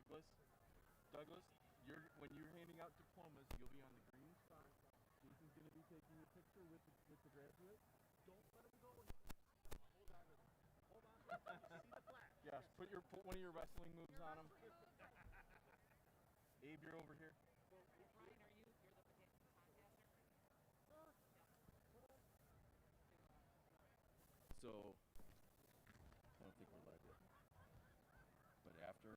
Douglas, when you're handing out diplomas, you'll be on the green spot. Jason's going to be taking a picture with the graduate. Don't let him go. Hold on to it. Hold on to it. See the flag. Yes, put one of your wrestling moves on him. Abe, you're over here. Brian, you're the podcaster? So, I don't think we're live yet. But after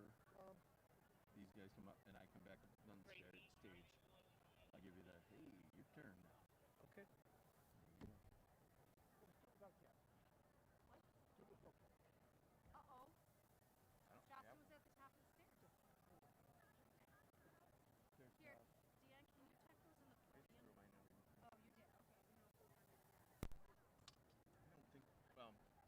these guys come up and I come back up on the stage, I'll give you that, hey, your turn now. Okay? What? Uh-oh. Jocelyn was at the top of the stairs. Here, Dan, can you check those in the podium? Oh, you did? Okay. I don't think,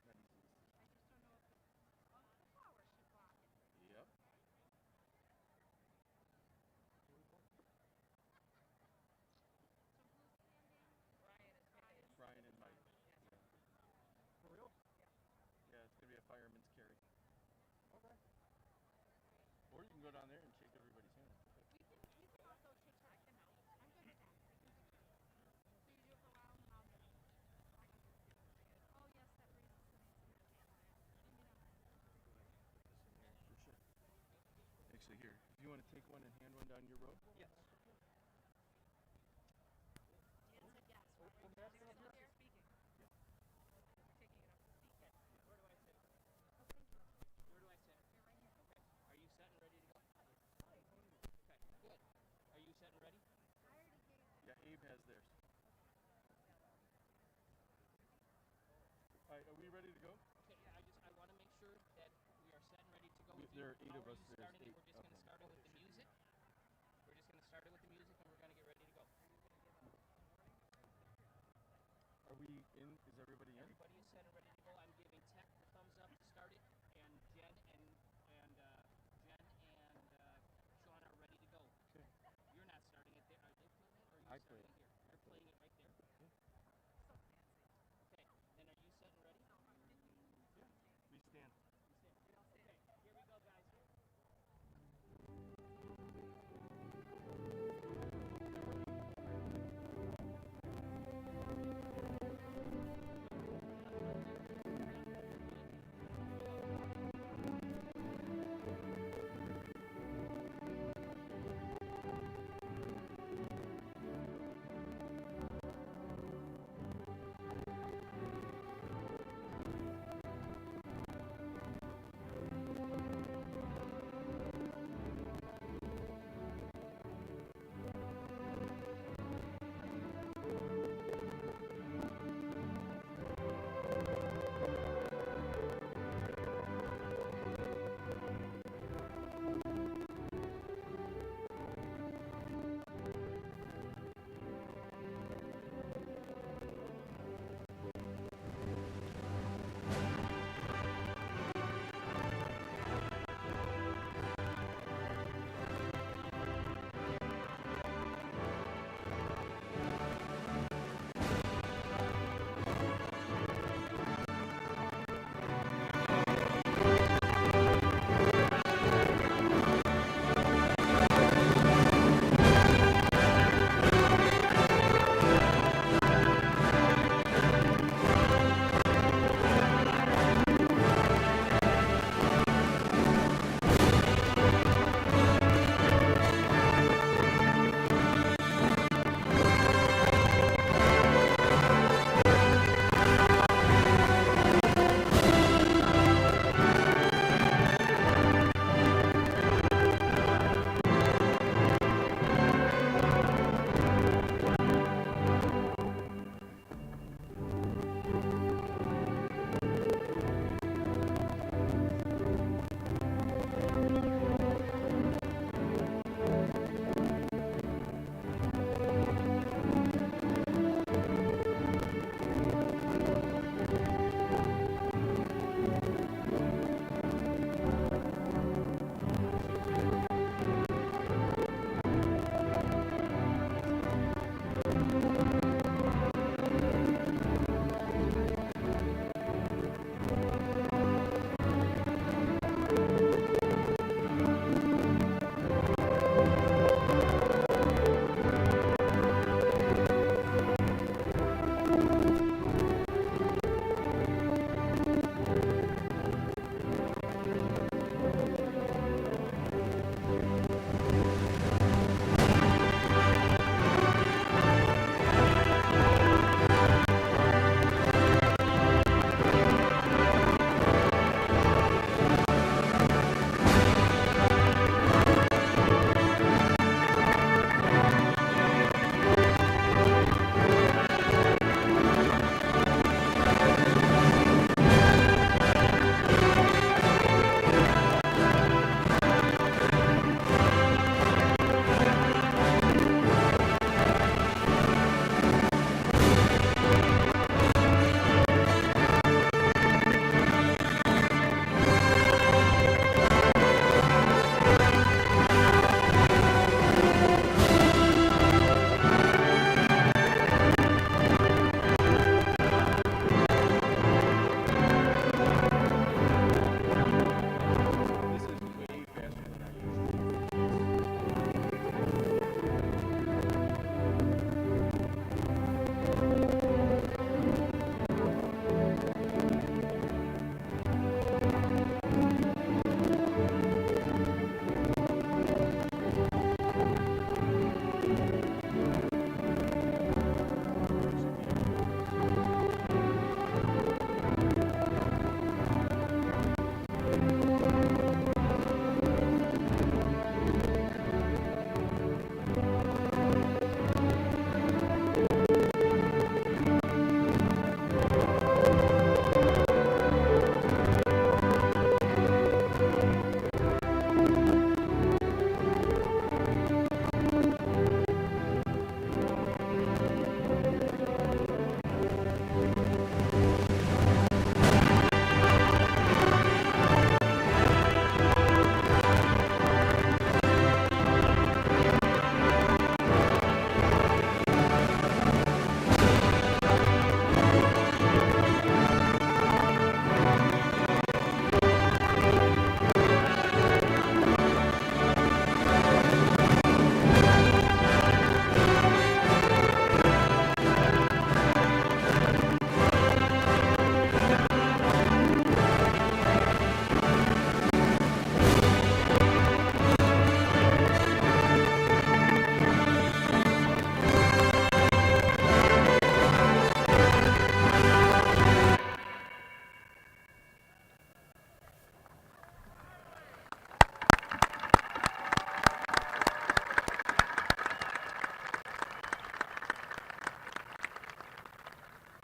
not easy. I just don't know if the flowers should block it. Yep. So who's standing? Brian and Mike. For real? Yeah, it's going to be a fireman's carry. Okay. Or you can go down there and shake everybody's hand. We can also shake her. I can help. I'm good at that. So you do it for a while and then I'll do it. Oh yes, that brings us to the For sure. Actually, here, if you want to take one and hand one down your road. Yes. Dan said yes. You're speaking. Yeah. You're taking it up to speak. Okay. Where do I sit? Oh, thank you. Where do I sit? You're right here. Okay. Are you set and ready to go? Okay. Good. Are you set and ready? I already gave it. Yeah, Abe has theirs. All right, are we ready to go? Okay, yeah, I want to make sure that we are set and ready to go. There are 8 of us. We're just going to start it with the music. We're just going to start it with the music and we're going to get ready to go. Are we in? Is everybody in? Everybody is set and ready to go. I'm giving Tech the thumbs up to start it, and Jen and Sean are ready to go. Okay. You're not starting it there. Are they playing it, or are you I starting play it. here? You're playing it right there. Okay. So fancy. Okay. Then are you set and ready? Yeah. We stand. Okay. Here we go, guys.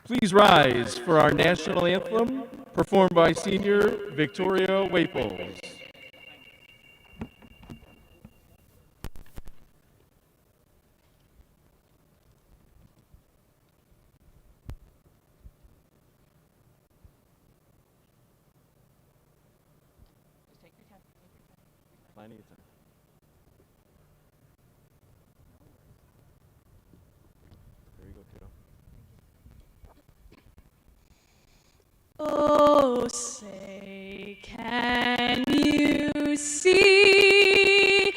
Please rise for our national anthem, performed by senior Victoria Waples. Just take your time. Take your time. Plenty of time. There you go, kiddo. Oh, say, can you see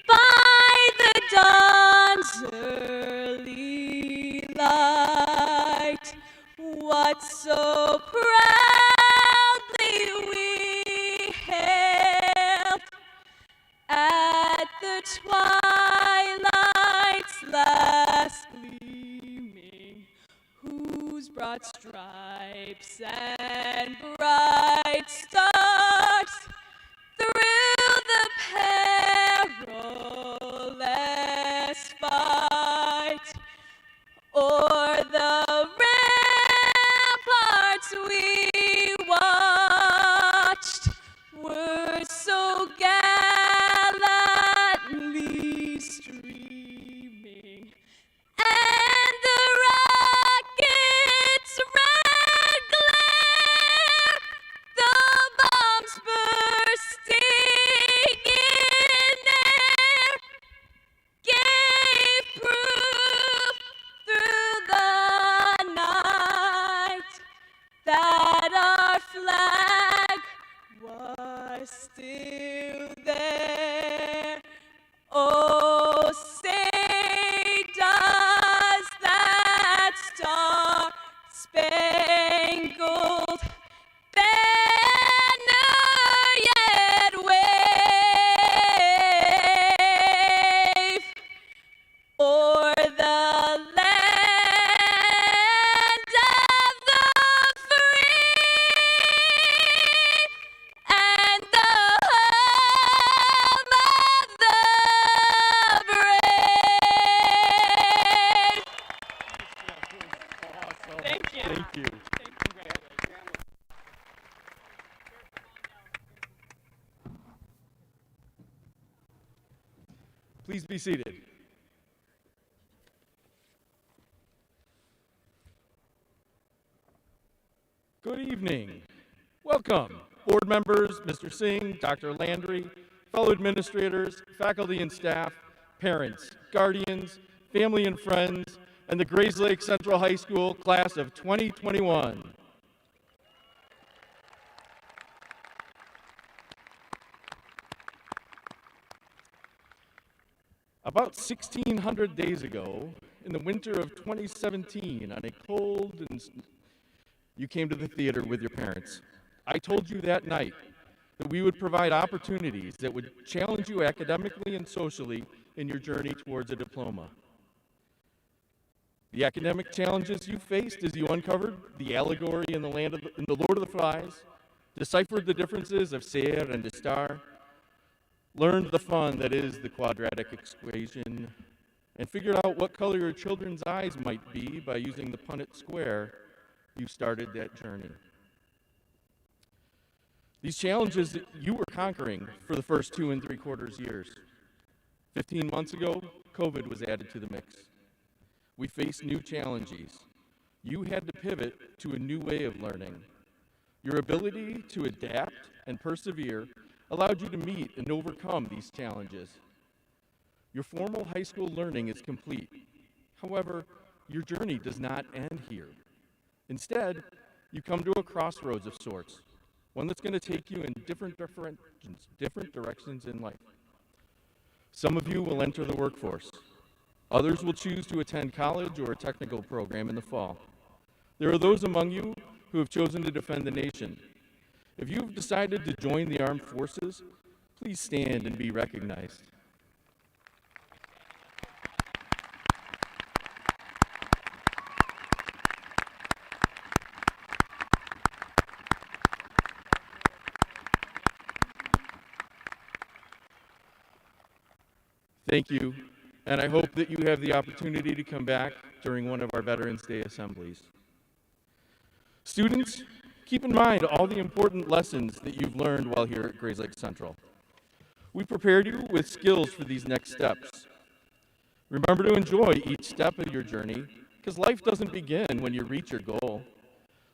by the dawn's early light what so proudly we hailed at the twilight's last gleaming, whose broad stripes and bright stars through the perilous fight o'er the ramparts we watched were so gallantly streaming, and the rocket's red glare, the bombs bursting in air, gave proof through the night that our flag was still there. Oh, say does that star-spangled banner yet wave o'er the land of the free and the home of the brave? Thank you. Thank you. Please be seated. Good evening. Welcome, board members, Mr. Singh, Dr. Landry, fellow administrators, faculty and staff, parents, guardians, family and friends, and the Grayslake Central High School class of 2021. About 1,600 days ago, in the winter of 2017, on a cold and you came to the theater with your parents. I told you that night that we would provide opportunities that would challenge you academically and socially in your journey towards a diploma. The academic challenges you faced as you uncovered the allegory in the Lord of the Flies, deciphered the differences of ser and estar, learned the fun that is the quadratic equation, and figured out what color your children's eyes might be by using the Punnett square. You started that journey. These challenges that you were conquering for the first 2 3/4 years. 15 months ago, COVID was added to the mix. We faced new challenges. You had to pivot to a new way of learning. Your ability to adapt and persevere allowed you to meet and overcome these challenges. Your formal high school learning is complete. However, your journey does not end here. Instead, you come to a crossroads of sorts, one that's going to take you in different directions in life. Some of you will enter the workforce. Others will choose to attend college or a technical program in the fall. There are those among you who have chosen to defend the nation. If you've decided to join the armed forces, please stand and be recognized. Thank you, and I hope that you have the opportunity to come back during one of our Veterans Day assemblies. Students, keep in mind all the important lessons that you've learned while here at Grayslake Central. We prepared you with skills for these next steps. Remember to enjoy each step of your journey, because life doesn't begin when you reach your goal.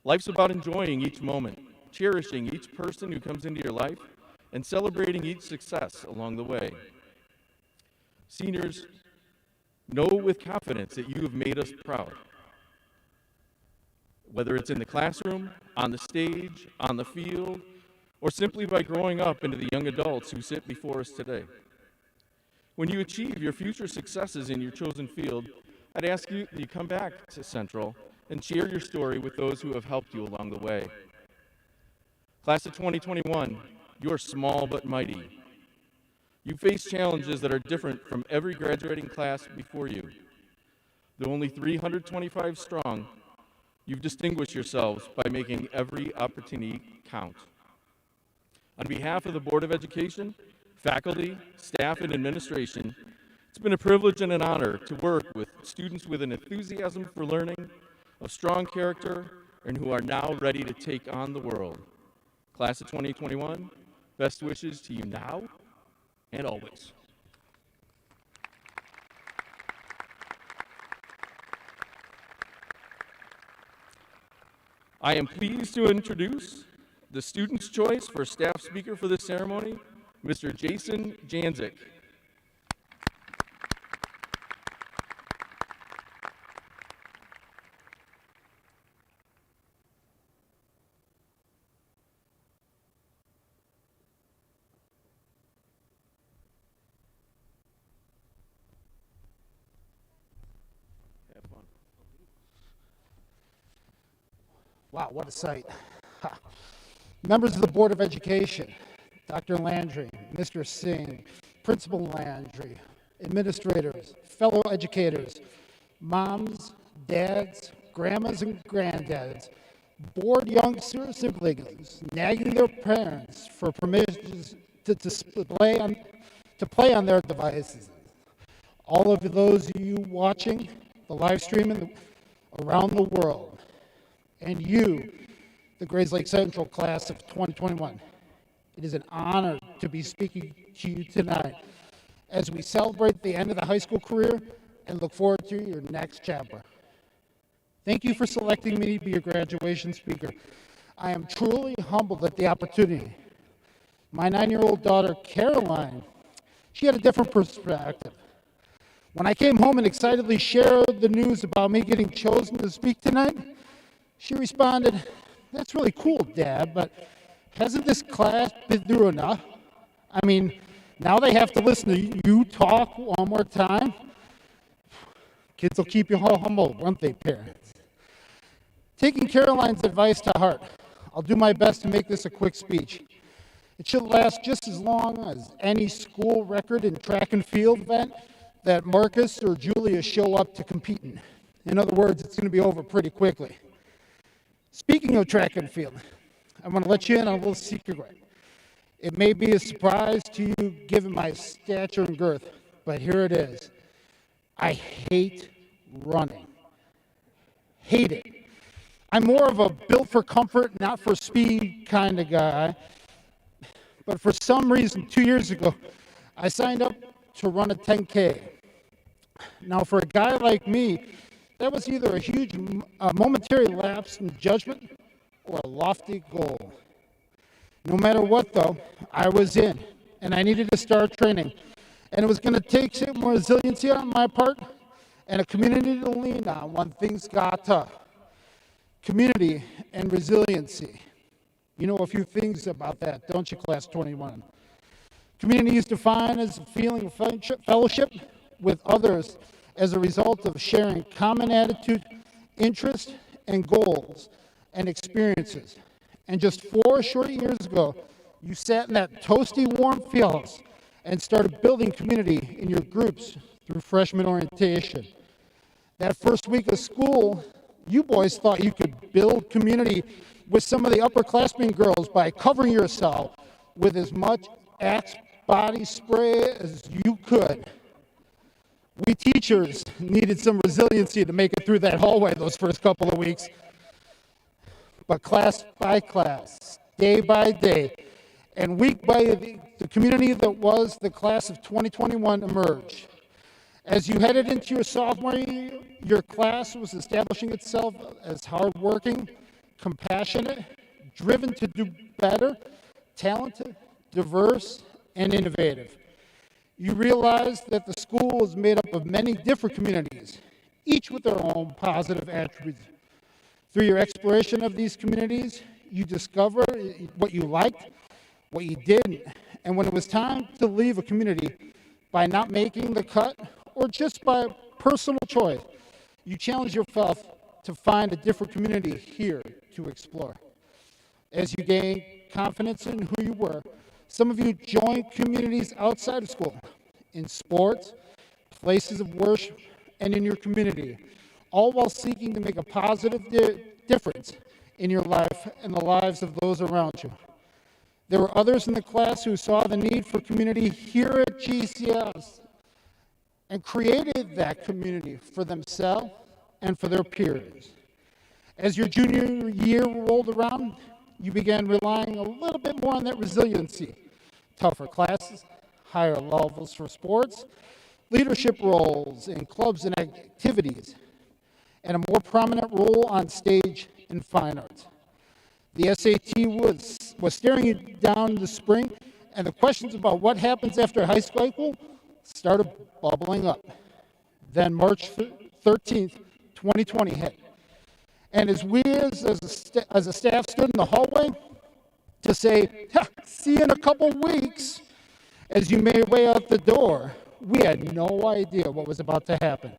Life's about enjoying each moment, cherishing each person who comes into your life, and celebrating each success along the way. Seniors, know with confidence that you have made us proud. Whether it's in the classroom, on the stage, on the field, or simply by growing up into the young adults who sit before us today. When you achieve your future successes in your chosen field, I'd ask you that you come back to Central and share your story with those who have helped you along the way. Class of 2021, you're small but mighty. You face challenges that are different from every graduating class before you. Though only 325 strong, you've distinguished yourselves by making every opportunity count. On behalf of the Board of Education, faculty, staff, and administration, it's been a privilege and an honor to work with students with an enthusiasm for learning, of strong character, and who are now ready to take on the world. Class of 2021, best wishes to you now and always. I am pleased to introduce the student's choice for staff speaker for this ceremony, Mr. Jason Janzik. Have fun. Wow, what a sight. Members of the Board of Education, Dr. Landry, Mr. Singh, Principal Landry, administrators, fellow educators, moms, dads, grandmas and granddads, bored young siblings nagging their parents for permission to play on their devices. All of those of you watching the live stream around the world, and you, the Grayslake Central class of 2021. It is an honor to be speaking to you tonight as we celebrate the end of the high school career and look forward to your next chapter. Thank you for selecting me to be your graduation speaker. I am truly humbled at the opportunity. My 9-year-old daughter, Caroline, she had a different perspective. When I came home and excitedly shared the news about me getting chosen to speak tonight, she responded, "That's really cool, Dad, but hasn't this class been through enough? I mean, now they have to listen to you talk one more time? Kids will keep you humble, won't they, parents?" Taking Caroline's advice to heart, I'll do my best to make this a quick speech. It should last just as long as any school record and track and field event that Marcus or Julia show up to compete in. In other words, it's going to be over pretty quickly. Speaking of track and field, I want to let you in on a little secret. It may be a surprise to you given my stature and girth, but here it is. I hate running. Hate it. I'm more of a built for comfort, not for speed kind of guy. But for some reason, 2 years ago, I signed up to run a 10K. Now, for a guy like me, that was either a huge momentary lapse in judgment or a lofty goal. No matter what, though, I was in, and I needed to start training. And it was going to take some resiliency on my part and a community to lean on when things got tough. Community and resiliency. You know a few things about that, don't you, Class 21? Community is defined as a feeling of fellowship with others as a result of sharing common attitude, interest, and goals and experiences. And just 4 short years ago, you sat in that toasty, warm fieldhouse and started building community in your groups through freshman orientation. That first week of school, you boys thought you could build community with some of the upperclassmen girls by covering yourself with as much Axe body spray as you could. We teachers needed some resiliency to make it through that hallway those first couple of weeks. but class by class, day by day, and week by the community that was the class of 2021 emerged. As you headed into your sophomore year, your class was establishing itself as hardworking, compassionate, driven to do better, talented, diverse, and innovative. You realized that the school was made up of many different communities, each with their own positive attributes. Through your exploration of these communities, you discovered what you liked, what you didn't, and when it was time to leave a community by not making the cut or just by personal choice, you challenged yourself to find a different community here to explore. As you gained confidence in who you were, some of you joined communities outside of school, in sports, places of worship, and in your community, all while seeking to make a positive difference in your life and the lives of those around you. There were others in the class who saw the need for community here at GCS and created that community for themselves and for their peers. As your junior year rolled around, you began relying a little bit more on that resiliency, tougher classes, higher levels for sports, leadership roles in clubs and activities, and a more prominent role on stage in fine arts. The SAT was staring you down in the spring, and the questions about what happens after high school started bubbling up. Then March 13th, 2020 hit. And as we as a staff stood in the hallway to say, see you in a couple weeks, as you made your way out the door, we had no idea what was about to happen.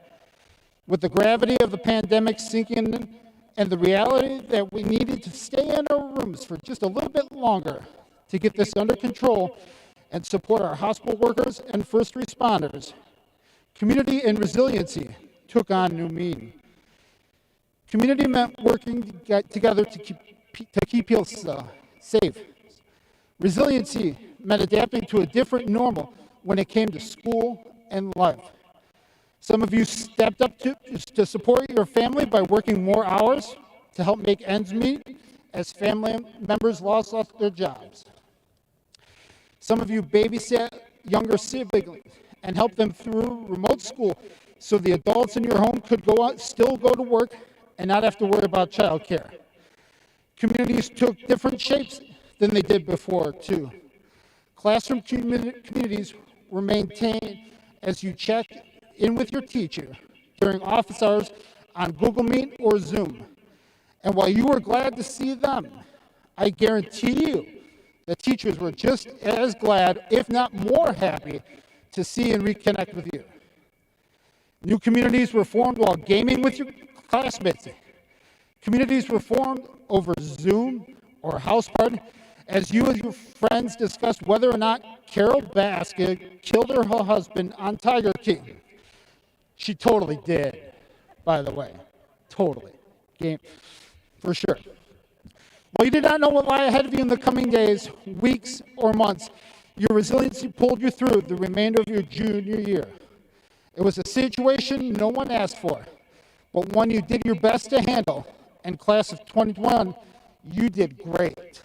With the gravity of the pandemic sinking in and the reality that we needed to stay in our rooms for just a little bit longer to get this under control and support our hospital workers and first responders, community and resiliency took on new meaning. Community meant working together to keep people safe. Resiliency meant adapting to a different normal when it came to school and life. Some of you stepped up to support your family by working more hours to help make ends meet as family members lost their jobs. Some of you babysat younger siblings and helped them through remote school so the adults in your home could still go to work and not have to worry about childcare. Communities took different shapes than they did before, too. Classroom communities were maintained as you checked in with your teacher during office hours on Google Meet or Zoom. And while you were glad to see them, I guarantee you the teachers were just as glad, if not more happy, to see and reconnect with you. New communities were formed while gaming with your classmates. Communities were formed over Zoom or house party as you and your friends discussed whether or not Carol Baskin killed her husband on Tiger King. She totally did, by the way. Totally. Game, for sure. While you did not know what lay ahead of you in the coming days, weeks, or months, your resiliency pulled you through the remainder of your junior year. It was a situation no one asked for, but one you did your best to handle, and class of 21, you did great.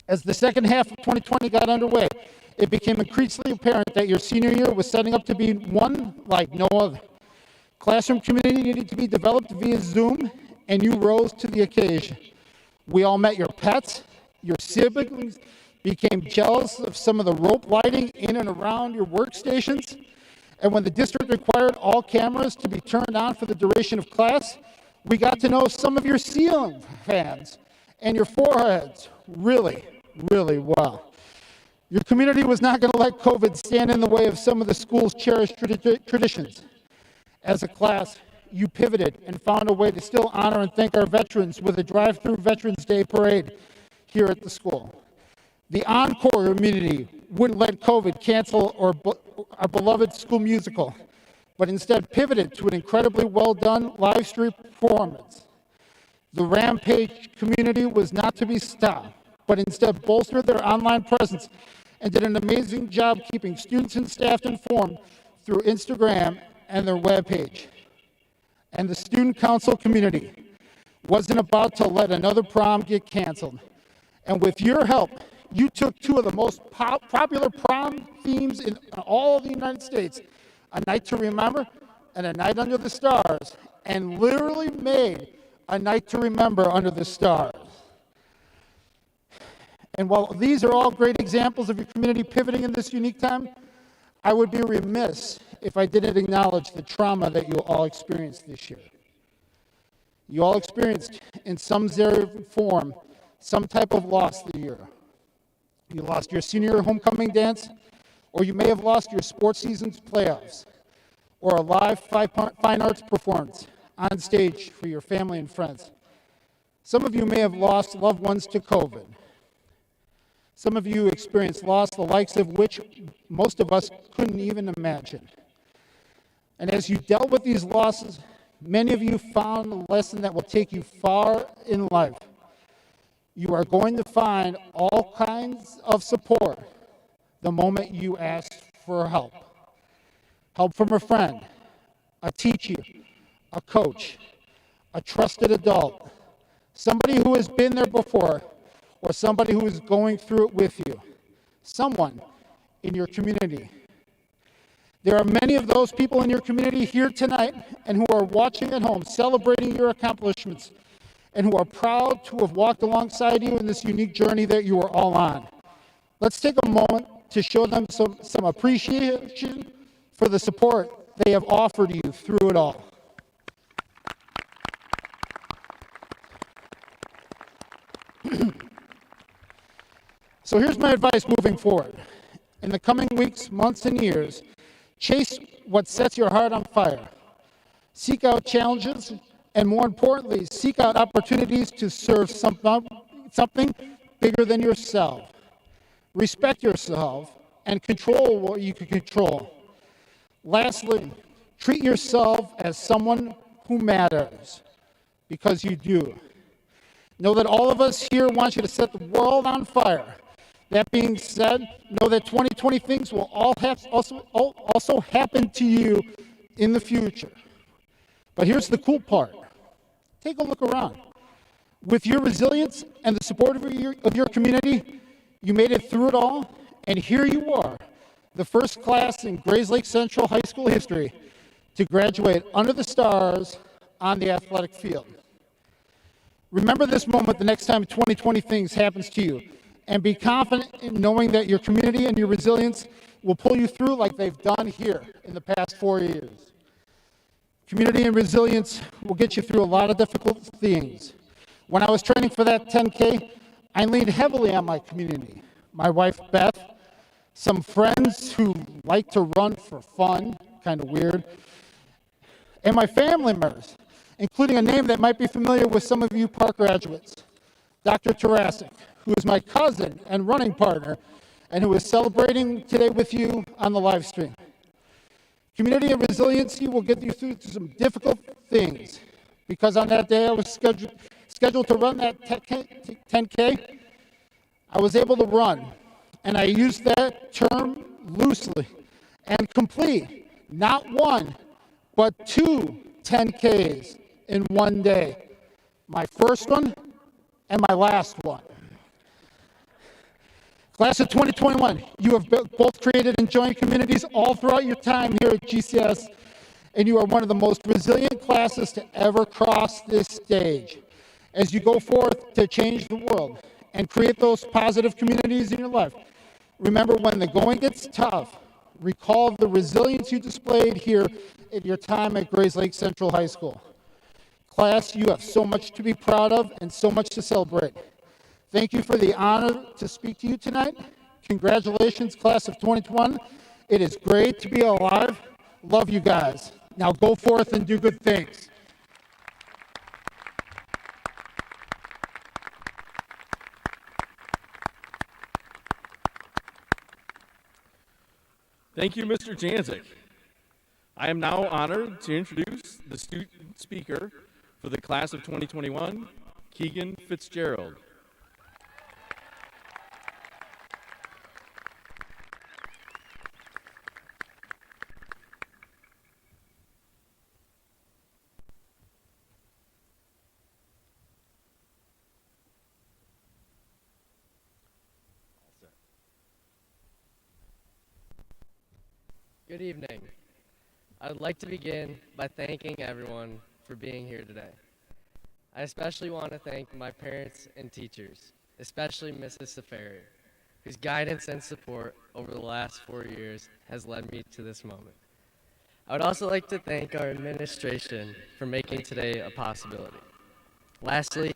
As the second half of 2020 got underway, it became increasingly apparent that your senior year was setting up to be one like no other. Classroom community needed to be developed via Zoom, and you rose to the occasion. We all met your pets, your siblings became jealous of some of the rope lighting in and around your workstations, and when the district required all cameras to be turned on for the duration of class, we got to know some of your ceiling fans and your foreheads really, really well. Your community was not going to let COVID stand in the way of some of the school's cherished traditions. As a class, you pivoted and found a way to still honor and thank our veterans with a drive-through Veterans Day parade here at the school. The Encore community wouldn't let COVID cancel our beloved school musical, but instead pivoted to an incredibly well-done live stream performance. The Rampage community was not to be stopped, but instead bolstered their online presence and did an amazing job keeping students and staff informed through Instagram and their webpage. And the student council community wasn't about to let another prom get canceled. And with your help, you took two of the most popular prom themes in all of the United States, A Night to Remember and A Night Under the Stars, and literally made A Night to Remember Under the Stars. And while these are all great examples of your community pivoting in this unique time, I would be remiss if I didn't acknowledge the trauma that you all experienced this year. You all experienced, in some form, some type of loss this year. You lost your senior homecoming dance, or you may have lost your sports season's playoffs, or a live fine arts performance on stage for your family and friends. Some of you may have lost loved ones to COVID. Some of you experienced loss, the likes of which most of us couldn't even imagine. And as you dealt with these losses, many of you found a lesson that will take you far in life. You are going to find all kinds of support the moment you ask for help. Help from a friend, a teacher, a coach, a trusted adult, somebody who has been there before, or somebody who is going through it with you, someone in your community. There are many of those people in your community here tonight and who are watching at home, celebrating your accomplishments, and who are proud to have walked alongside you in this unique journey that you are all on. Let's take a moment to show them some appreciation for the support they have offered you through it all. So here's my advice moving forward. In the coming weeks, months, and years, chase what sets your heart on fire. Seek out challenges, and more importantly, seek out opportunities to serve something bigger than yourself. Respect yourself and control what you can control. Lastly, treat yourself as someone who matters, because you do. Know that all of us here want you to set the world on fire. That being said, know that 2020 things will also happen to you in the future. But here's the cool part. Take a look around. With your resilience and the support of your community, you made it through it all, and here you are, the first class in Grayslake Central High School history to graduate under the stars on the athletic field. Remember this moment the next time 2020 things happens to you, and be confident in knowing that your community and your resilience will pull you through like they've done here in the past 4 years. Community and resilience will get you through a lot of difficult things. When I was training for that 10K, I leaned heavily on my community. My wife, Beth, some friends who like to run for fun, kind of weird, and my family members, including a name that might be familiar with some of you Park graduates, Dr. Tarasic, who is my cousin and running partner, and who is celebrating today with you on the live stream. Community and resiliency will get you through some difficult things, because on that day I was scheduled to run that 10K. I was able to run, and I used that term loosely, and complete not one, but 2 10Ks in one day. My first one and my last one. Class of 2021, you have both created and joined communities all throughout your time here at GCS, and you are one of the most resilient classes to ever cross this stage. As you go forth to change the world and create those positive communities in your life, remember when the going gets tough, recall the resilience you displayed here in your time at Grayslake Central High School. Class, you have so much to be proud of and so much to celebrate. Thank you for the honor to speak to you tonight. Congratulations, class of 2021. It is great to be alive. Love you guys. Now go forth and do good things. Thank you, Mr. Janzik. I am now honored to introduce the student speaker for the class of 2021, Keegan Fitzgerald. Good evening. I would like to begin by thanking everyone for being here today. I especially want to thank my parents and teachers, especially Mrs. Safari, whose guidance and support over the last 4 years has led me to this moment. I would also like to thank our administration for making today a possibility. Lastly,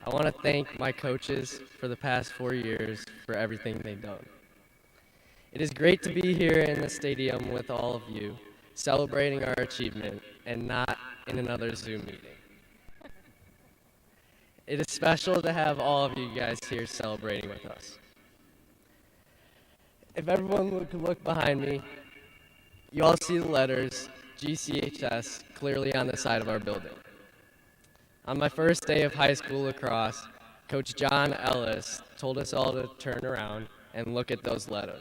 I want to thank my coaches for the past 4 years for everything they've done. It is great to be here in the stadium with all of you, celebrating our achievement and not in another Zoom meeting. It is special to have all of you guys here celebrating with us. If everyone could look behind me, you all see the letters GCHS clearly on the side of our building. On my first day of high school lacrosse, Coach John Ellis told us all to turn around and look at those letters.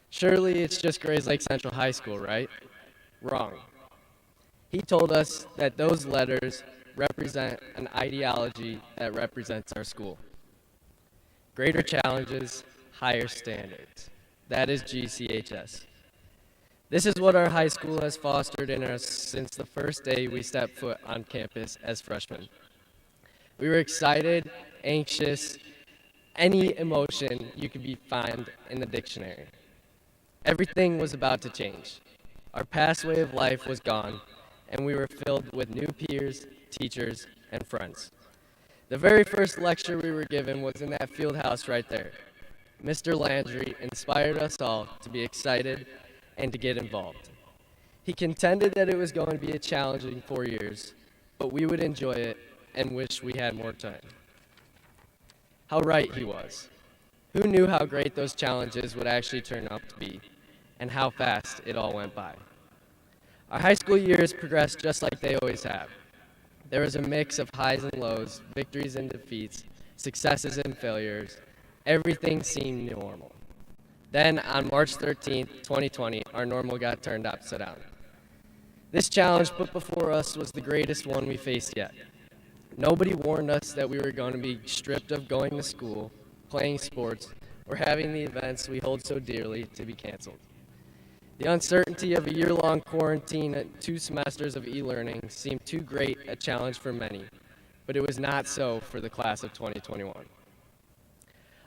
Surely it's just Grayslake Central High School, right? Wrong. He told us that those letters represent an ideology that represents our school. Greater challenges, higher standards. That is GCHS. This is what our high school has fostered in us since the first day we stepped foot on campus as freshmen. We were excited, anxious, any emotion you could find in the dictionary. Everything was about to change. Our past way of life was gone, and we were filled with new peers, teachers, and friends. The very first lecture we were given was in that field house right there. Mr. Landry inspired us all to be excited and to get involved. He contended that it was going to be a challenging 4 years, but we would enjoy it and wish we had more time. How right he was. Who knew how great those challenges would actually turn out to be, and how fast it all went by. Our high school years progressed just like they always have. There was a mix of highs and lows, victories and defeats, successes and failures. Everything seemed normal. Then, on March 13th, 2020, our normal got turned upside down. This challenge put before us was the greatest one we faced yet. Nobody warned us that we were going to be stripped of going to school, playing sports, or having the events we hold so dearly to be canceled. The uncertainty of a year-long quarantine and 2 semesters of e-learning seemed too great a challenge for many, but it was not so for the class of 2021.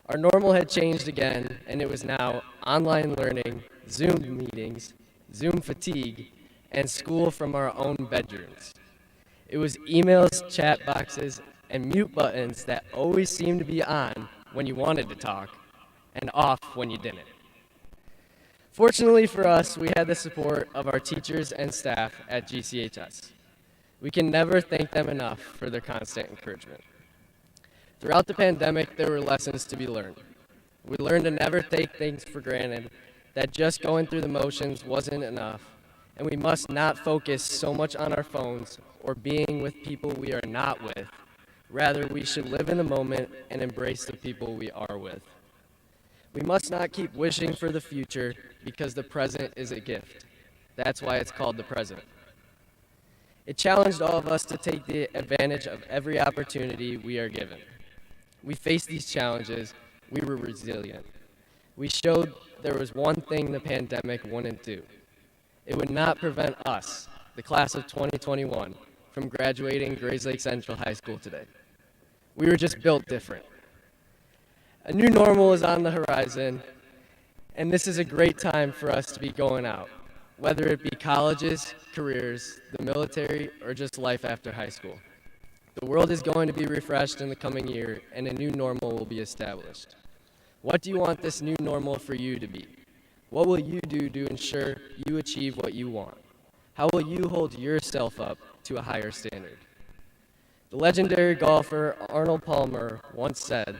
Our normal had changed again, and it was now online learning, Zoom meetings, Zoom fatigue, and school from our own bedrooms. It was emails, chat boxes, and mute buttons that always seemed to be on when you wanted to talk, and off when you didn't. Fortunately for us, we had the support of our teachers and staff at GCHS. We can never thank them enough for their constant encouragement. Throughout the pandemic, there were lessons to be learned. We learned to never take things for granted, that just going through the motions wasn't enough, and we must not focus so much on our phones or being with people we are not with. Rather, we should live in the moment and embrace the people we are with. We must not keep wishing for the future because the present is a gift. That's why it's called the present. It challenged all of us to take the advantage of every opportunity we are given. We faced these challenges. We were resilient. We showed there was one thing the pandemic wouldn't do. It would not prevent us, the class of 2021, from graduating Grayslake Central High School today. We were just built different. A new normal is on the horizon, and this is a great time for us to be going out, whether it be colleges, careers, the military, or just life after high school. The world is going to be refreshed in the coming year, and a new normal will be established. What do you want this new normal for you to be? What will you do to ensure you achieve what you want? How will you hold yourself up to a higher standard? The legendary golfer Arnold Palmer once said,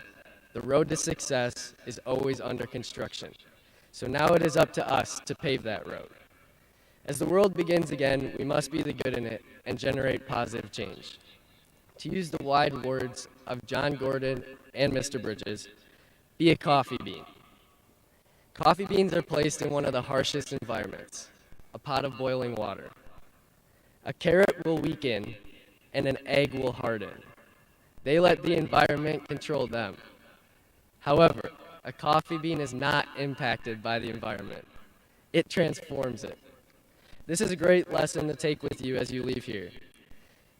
"The road to success is always under construction. So now it is up to us to pave that road." As the world begins again, we must be the good in it and generate positive change. To use the wide words of John Gordon and Mr. Bridges, be a coffee bean. Coffee beans are placed in one of the harshest environments, a pot of boiling water. A carrot will weaken and an egg will harden. They let the environment control them. However, a coffee bean is not impacted by the environment. It transforms it. This is a great lesson to take with you as you leave here.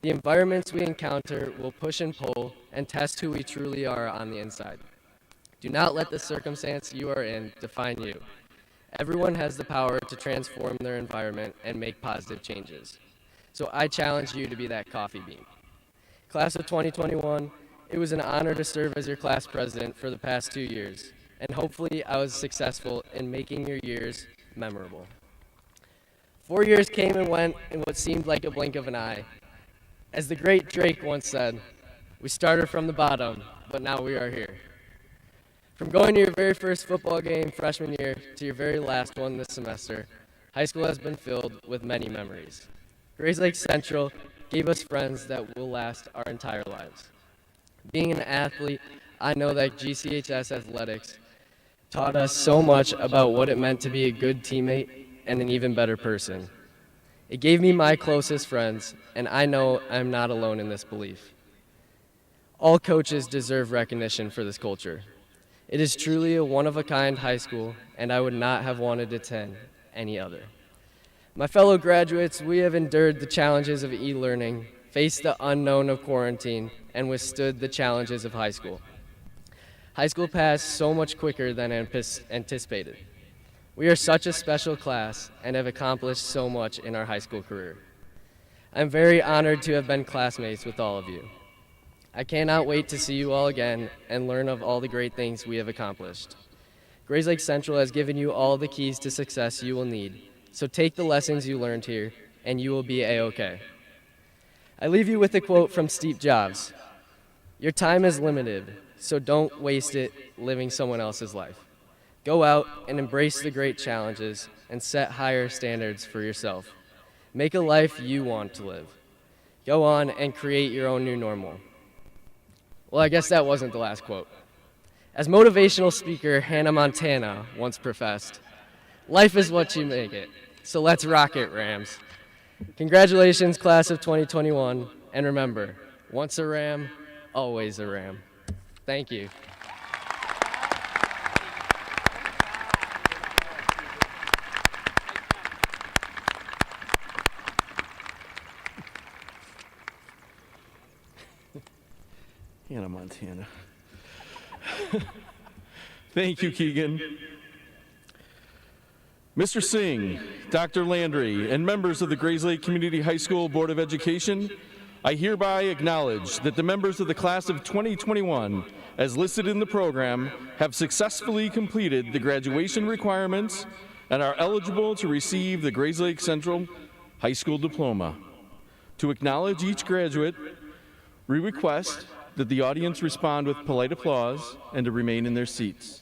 The environments we encounter will push and pull and test who we truly are on the inside. Do not let the circumstance you are in define you. Everyone has the power to transform their environment and make positive changes. So I challenge you to be that coffee bean. Class of 2021, it was an honor to serve as your class president for the past 2 years, and hopefully I was successful in making your years memorable. 4 years came and went in what seemed like a blink of an eye. As the great Drake once said, we started from the bottom, but now we are here. From going to your very first football game freshman year to your very last one this semester, high school has been filled with many memories. Grayslake Central gave us friends that will last our entire lives. Being an athlete, I know that GCHS athletics taught us so much about what it meant to be a good teammate and an even better person. It gave me my closest friends, and I know I'm not alone in this belief. All coaches deserve recognition for this culture. It is truly a one-of-a-kind high school, and I would not have wanted to attend any other. My fellow graduates, we have endured the challenges of e-learning, faced the unknown of quarantine, and withstood the challenges of high school. High school passed so much quicker than anticipated. We are such a special class and have accomplished so much in our high school career. I'm very honored to have been classmates with all of you. I cannot wait to see you all again and learn of all the great things we have accomplished. Grayslake Central has given you all the keys to success you will need, so take the lessons you learned here and you will be A-OK. I leave you with a quote from Steve Jobs. Your time is limited, so don't waste it living someone else's life. Go out and embrace the great challenges and set higher standards for yourself. Make a life you want to live. Go on and create your own new normal. Well, I guess that wasn't the last quote. As motivational speaker Hannah Montana once professed, life is what you make it, so let's rock it, Rams. Congratulations, class of 2021, and remember, once a Ram, always a Ram. Thank you. Hannah Montana. Thank you, Keegan. Mr. Singh, Dr. Landry, and members of the Grayslake Community High School Board of Education, I hereby acknowledge that the members of the class of 2021, as listed in the program, have successfully completed the graduation requirements and are eligible to receive the Grayslake Central High School diploma. To acknowledge each graduate, we request that the audience respond with polite applause and to remain in their seats.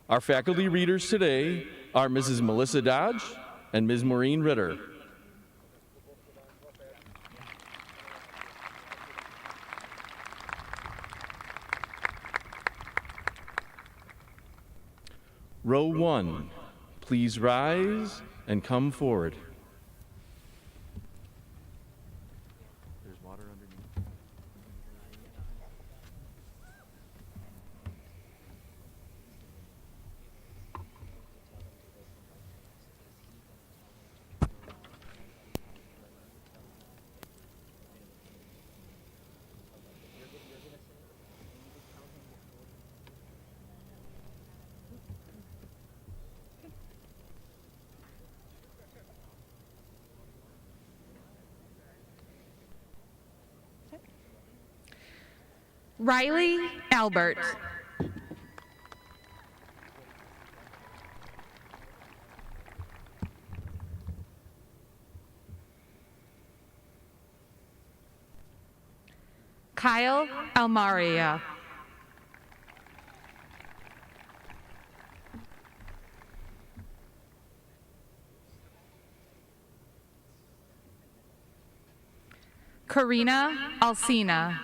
Our faculty readers today are Mrs. Melissa Dodge and Ms. Maureen Ritter. Row 1, please rise and come forward. There's water underneath. Riley Albert. Kyle Almaria. Karina Alsina.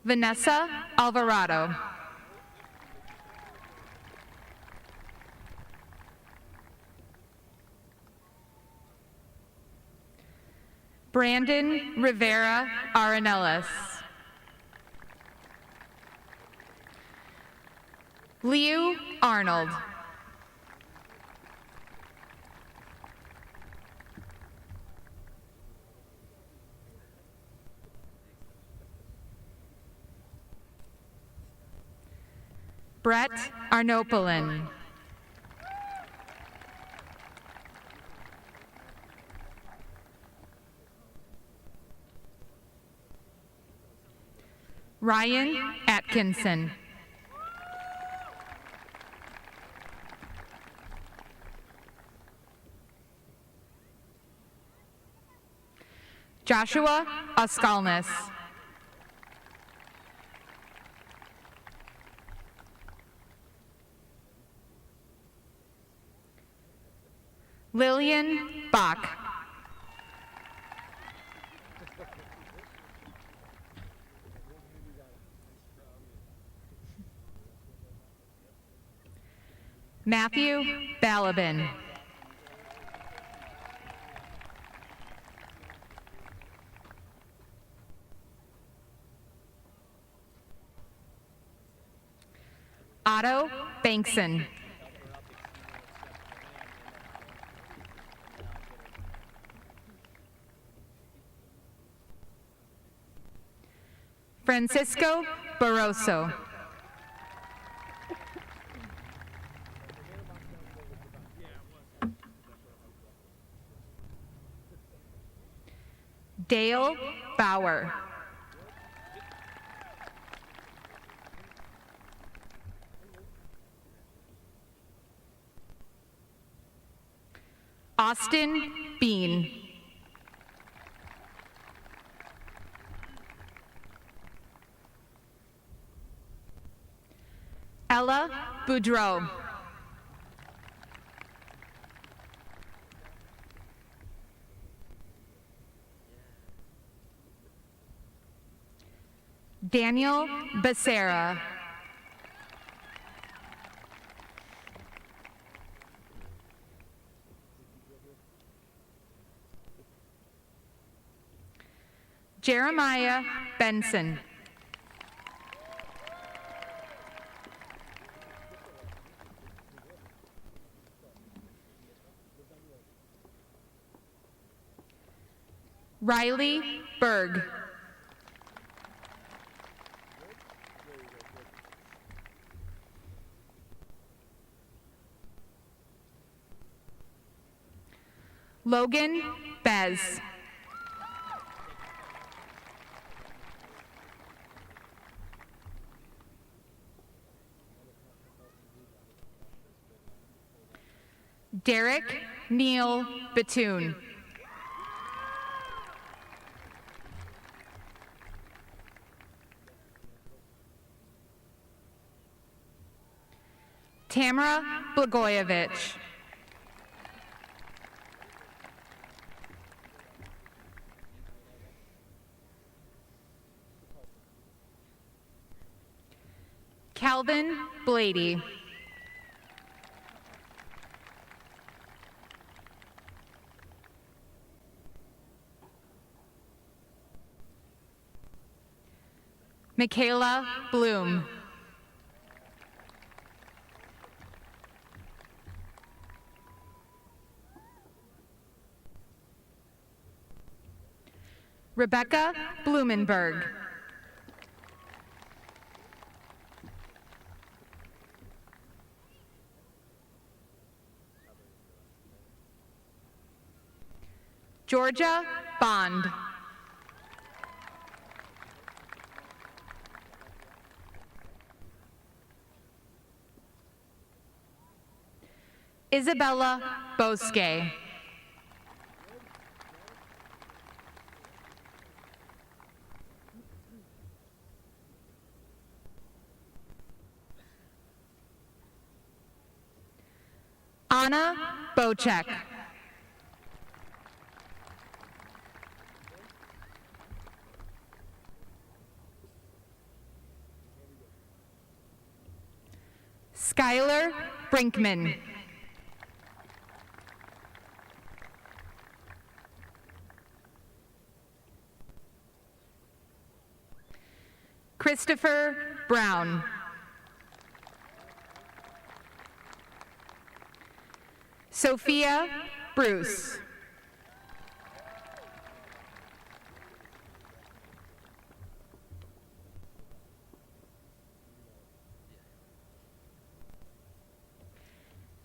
Vanessa Alvarado. Brandon Rivera Arenellis. Liu Arnold. Brett Arnopolin. Ryan Atkinson. Joshua Oskalnis. Lillian Bach. Matthew Balabin. Otto Bankson. Francisco Barroso. Dale Bauer. Austin Bean. Ella Boudreau. Daniel Becerra. Jeremiah Benson. Riley Berg. Logan Bez. Derek Neal Batoon. Tamara Blagojevich. Calvin Blady. Michaela Bloom. Rebecca Blumenberg. Georgia Bond. Isabella Bosque. Anna Bocek. Skylar Brinkman. Christopher Brown. Sophia Bruce.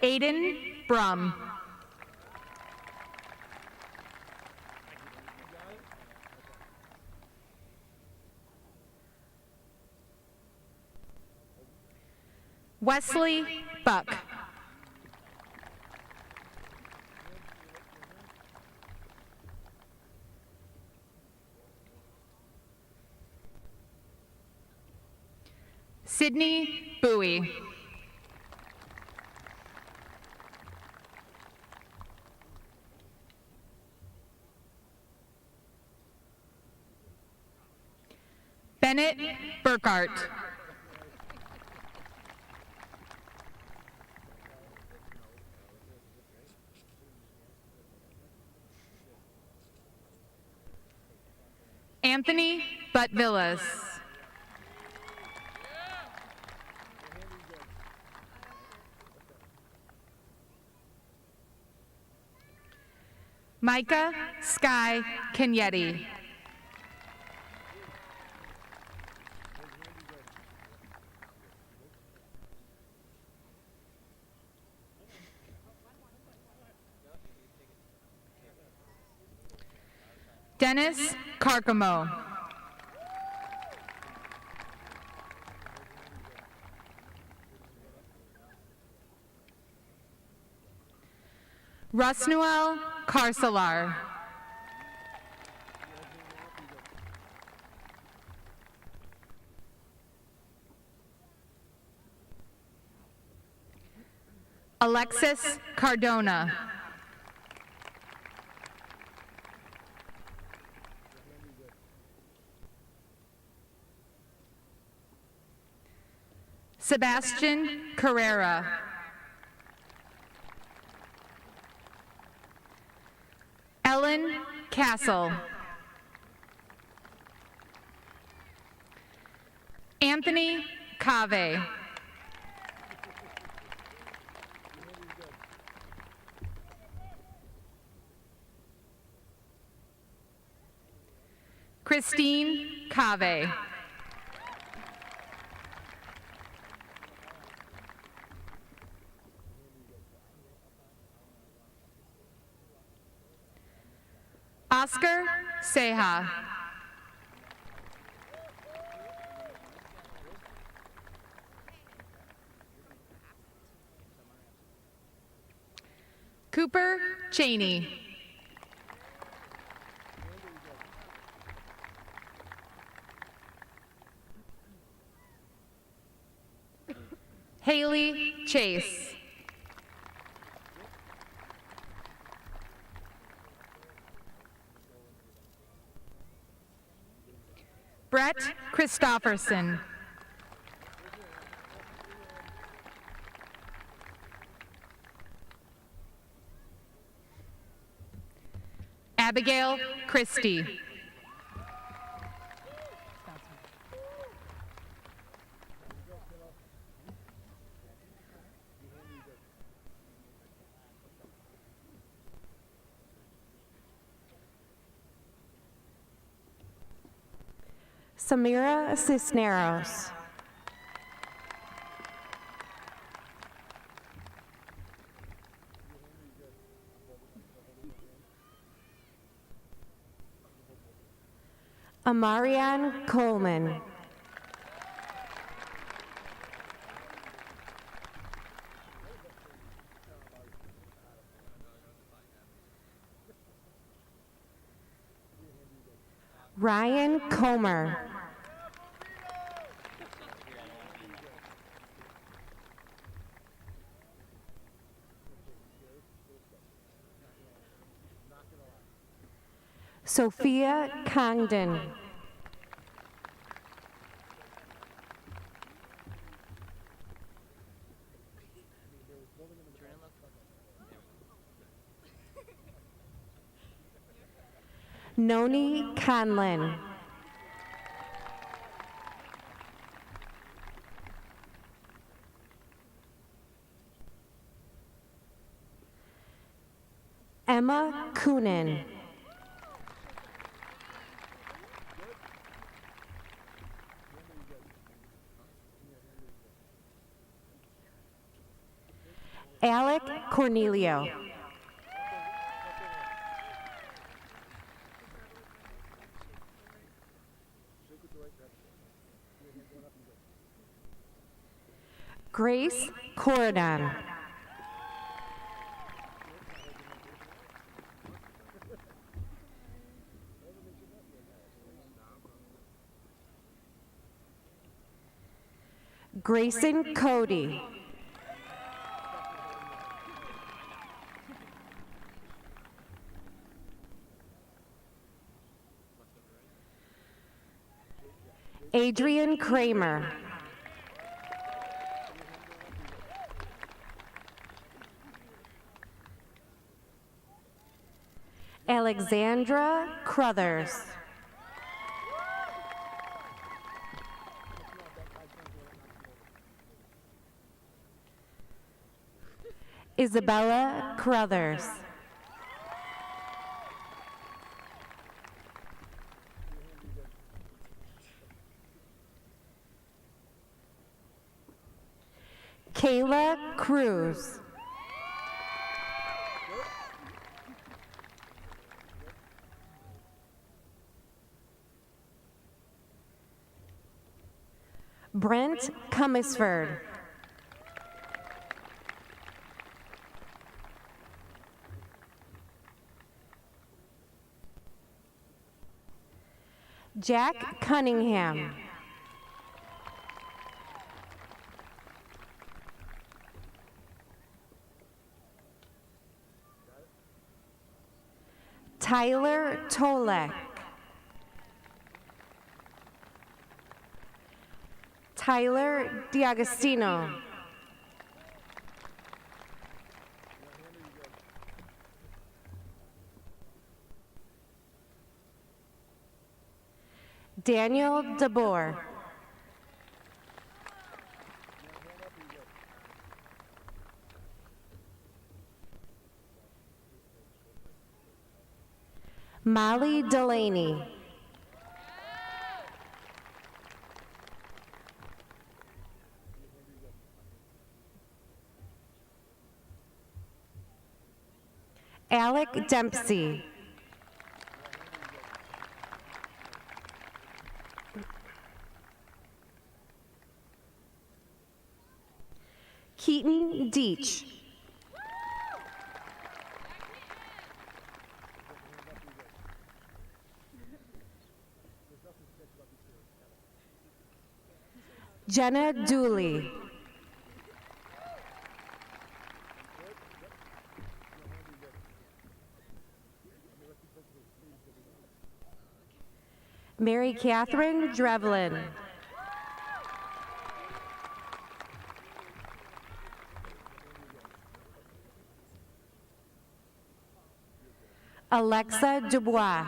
Aiden Brum. Wesley Buck. Sydney Bowie. Bennett Burkhart. Anthony Butt-Villas. Micah Sky Kenyeti. Dennis Carcamo. Rusnuel Carcelar. Alexis Cardona. Sebastian Carrera. Ellen Castle. Anthony Cave. Christine Cave. Oscar Seha. Cooper Cheney. Haley Chase. Brett Christofferson. Abigail Christie. Samira Cisneros. Amarian Coleman. Ryan Comer. Sophia Congdon. Noni Conlin. Emma Coonan. Alec Cornelio. Grace Corridon. Grayson Cody. Adrian Kramer. Alexandra Crothers. Isabella Crothers. Kayla Cruz. Brent Cummisford. Jack Cunningham. Tyler Tolek. Tyler D'Agostino. Daniel DeBoer. Molly Delaney. Alec Dempsey. Keaton Deach. Jenna Dooley. Mary Catherine Drevlin. Alexa Dubois.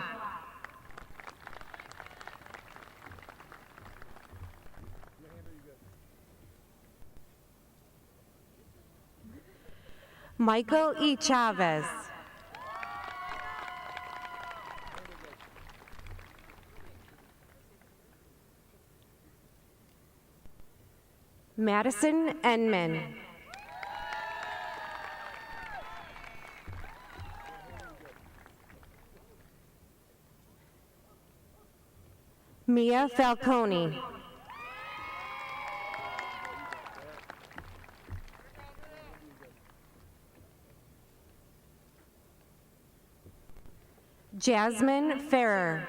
Michael E. Chavez. Madison Enman. Mia Falcone. Jasmine Ferrer.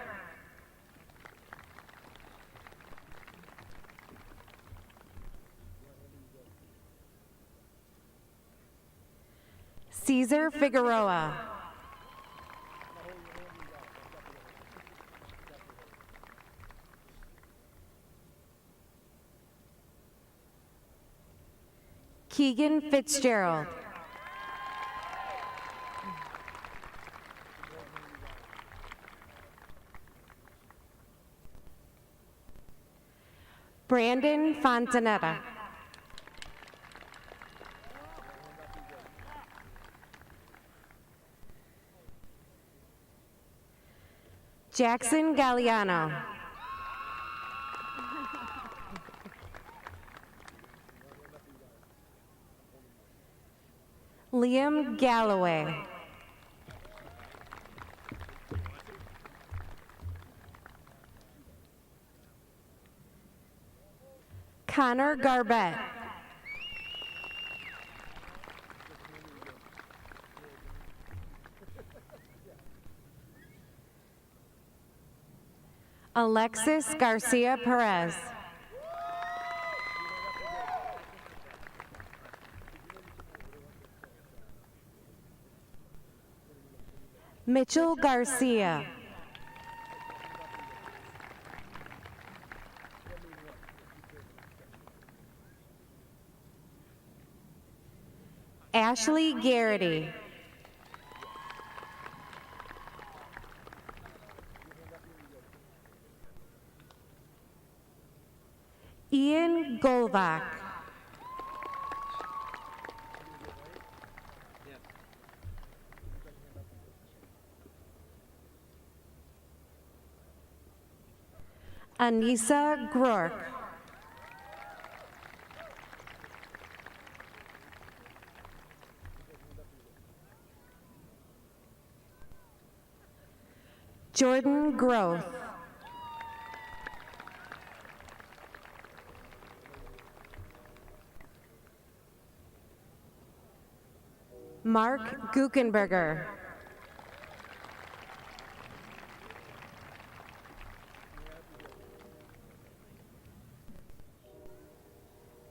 Caesar Figueroa. Keegan Fitzgerald. Brandon Fontanetta. Jackson Galliano. Liam Galloway. Connor Garbett. Alexis Garcia Perez. Mitchell Garcia. Ashley Garrity. Ian Golbach. Anissa Grork. Jordan Groth. Mark Guckenberger.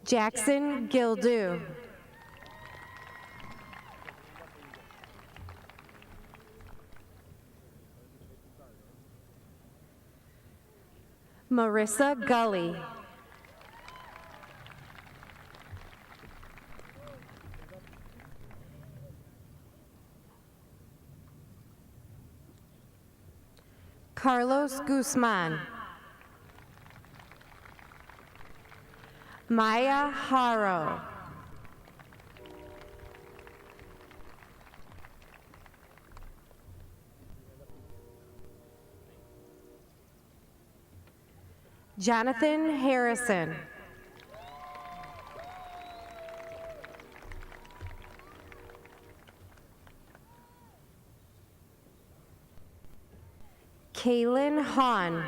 Jackson Gildu. Marissa Gully. Carlos Guzman. Maya Haro. Jonathan Harrison. Kaylin Hahn.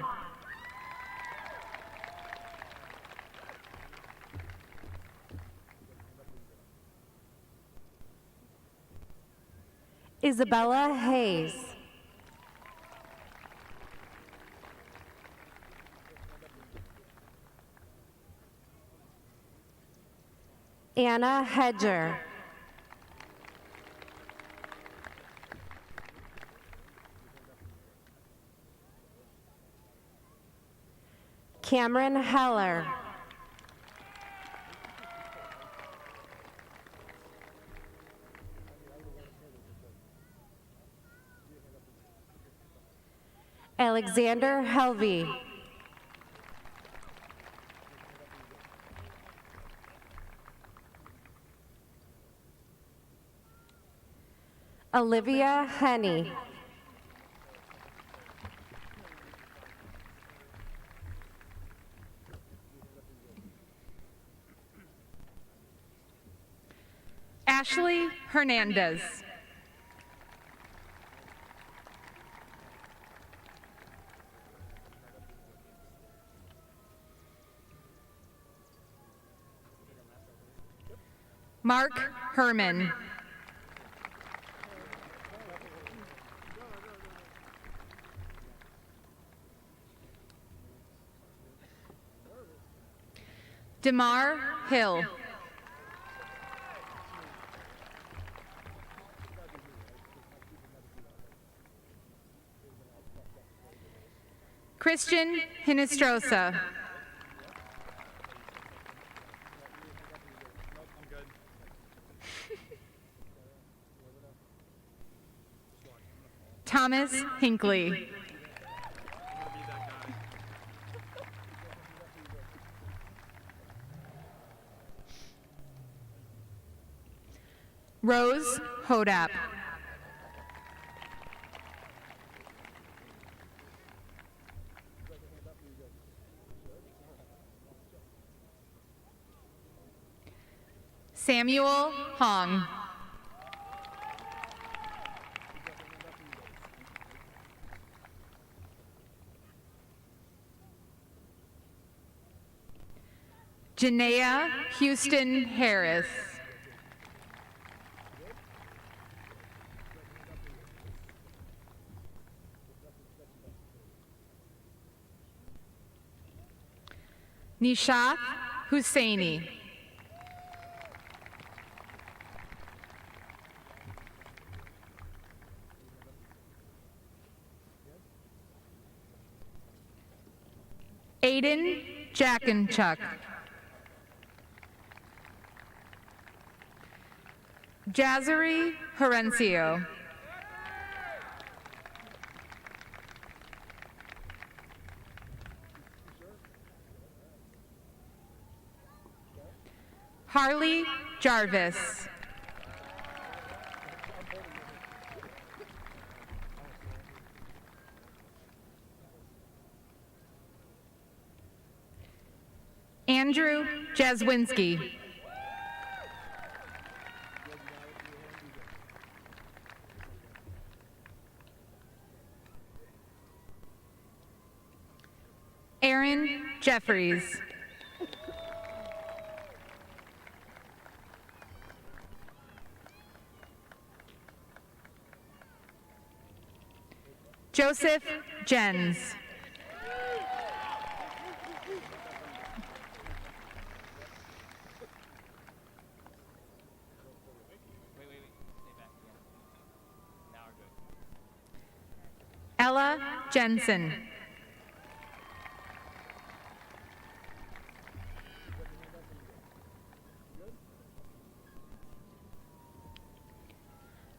Isabella Hayes. Anna Hedger. Cameron Heller. Alexander Helvey. Olivia Henney. Ashley Hernandez. Mark Herman. DeMar Hill. Christian Hinestrosa. Thomas Hinckley. Rose Hodap. Samuel Hong. Janaea Houston Harris. Nishat Husseini. Aiden Jackenchuck. Jazzery Horencio. Harley Jarvis. Andrew Jaswinski. Aaron Jeffries. Joseph Jens. Wait. Stay back. Yeah. Now we're good. Ella Jensen.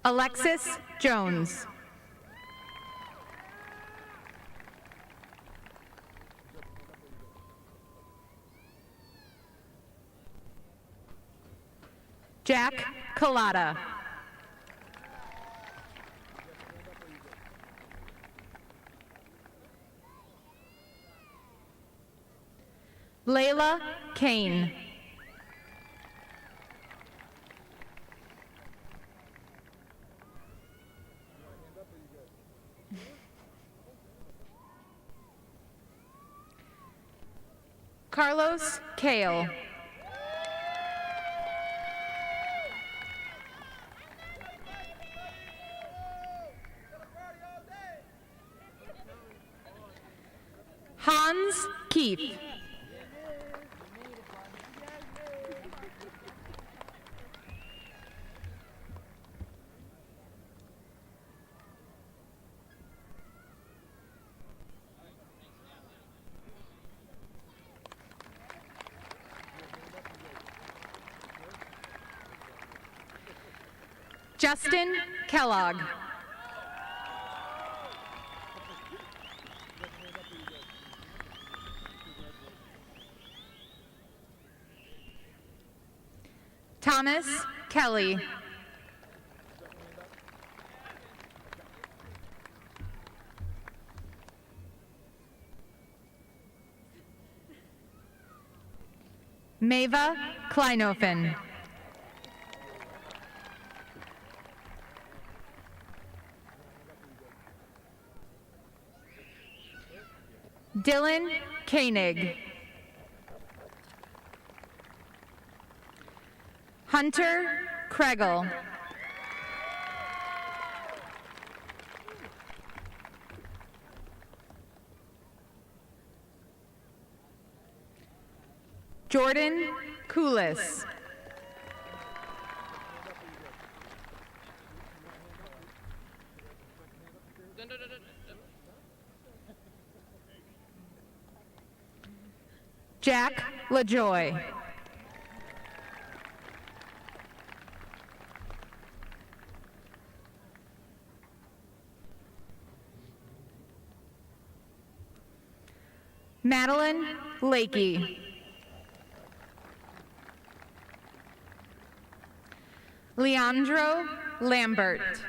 Alexis Jones. Jack Collada. Layla Kane. Carlos Kale. Hans Keith. Justin Kellogg. Thomas Kelly. Mava Kleinofen. Dylan Koenig. Hunter Kregel. Jordan Koulis. Jack LaJoy. Madeline Lakey. Leandro Lambert.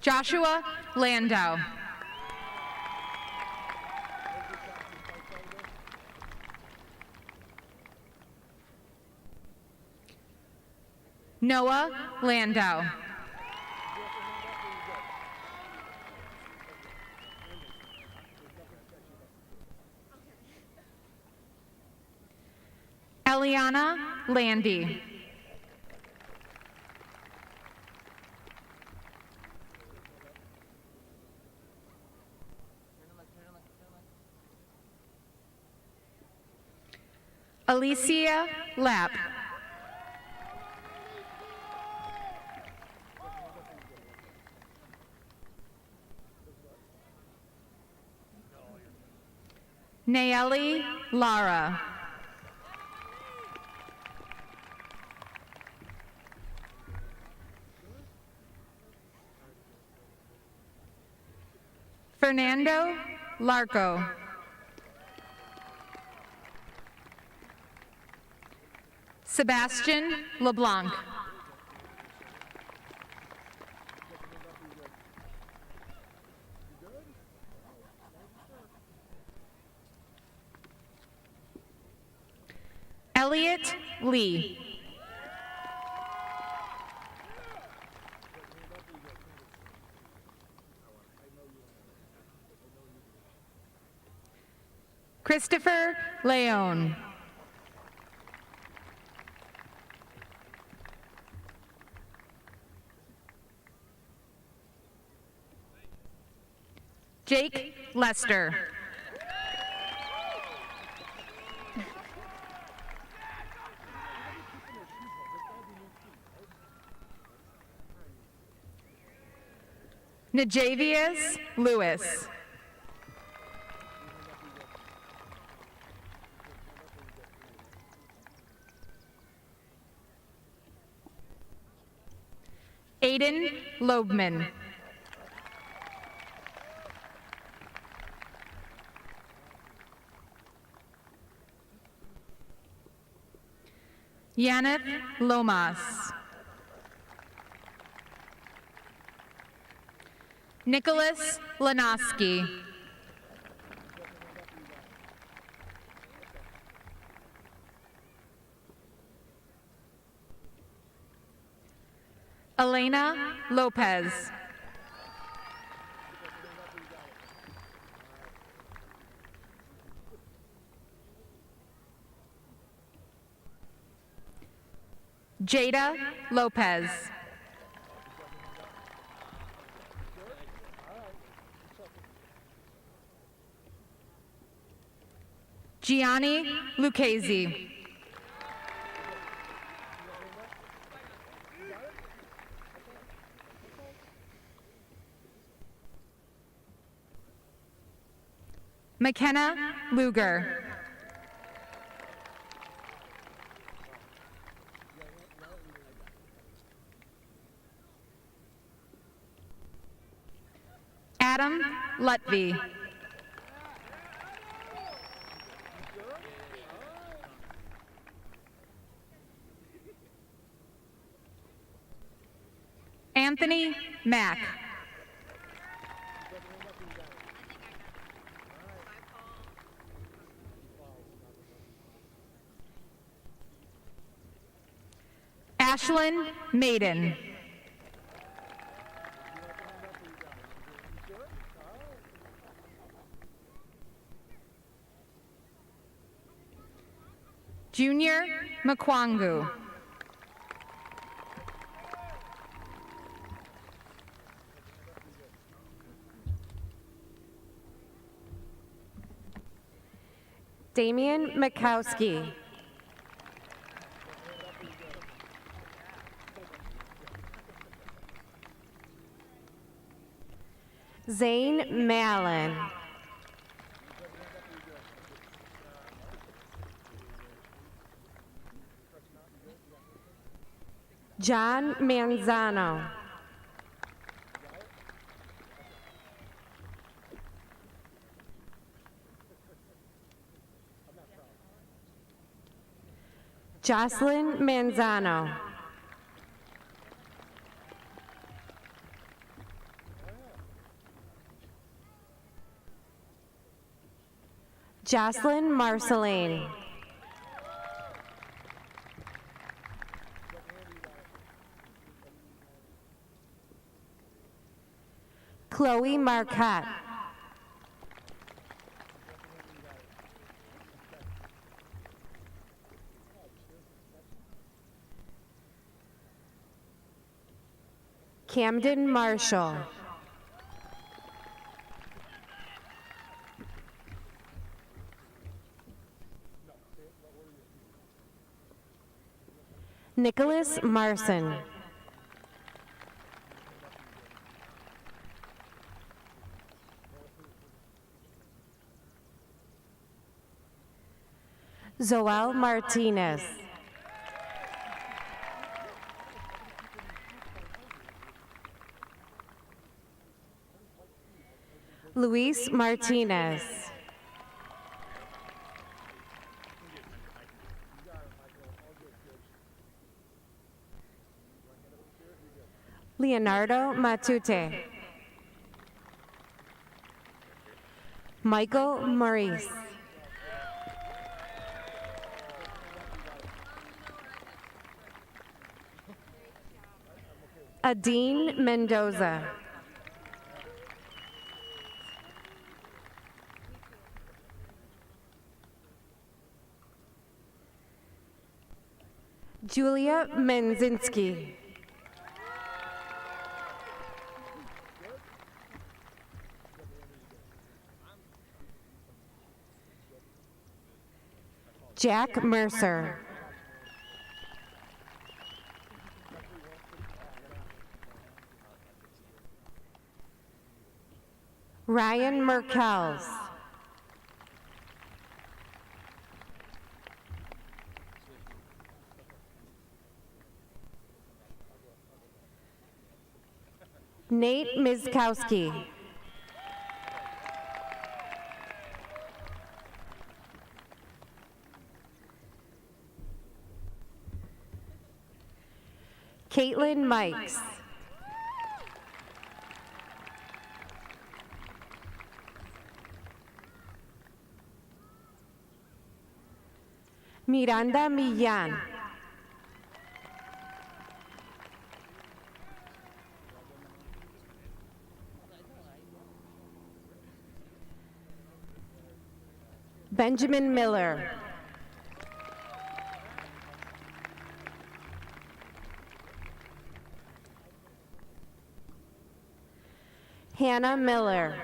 Joshua Landau. Noah Landau. Eliana Landy. Alicia Lapp. Nayeli Lara. Fernando Larco. Sebastian LeBlanc. Elliot Lee. Christopher Leone. Jake Lester. Najavius Lewis. Aiden Loebman. Yaneth Lomas. Nicholas Lanoski. Elena Lopez. Jada Lopez. Gianni Lucchese. McKenna Luger. Adam Lutvey. Anthony Mack. Ashlyn Maiden. Junior Mkwangu. Damian Mikowski. Zane Mallon. John Manzano. Jocelyn Manzano. Jocelyn Marceline. Chloe Marcotte. Camden Marshall. Nicholas Marson. Zoel Martinez. Luis Martinez. Leonardo Matute. Michael Maurice. Adine Mendoza. Julia Menzinski. Jack Mercer. Ryan Merkels. Nate Miskowski. Caitlin Mikes. Miranda Millán. Benjamin Miller. Hannah Miller.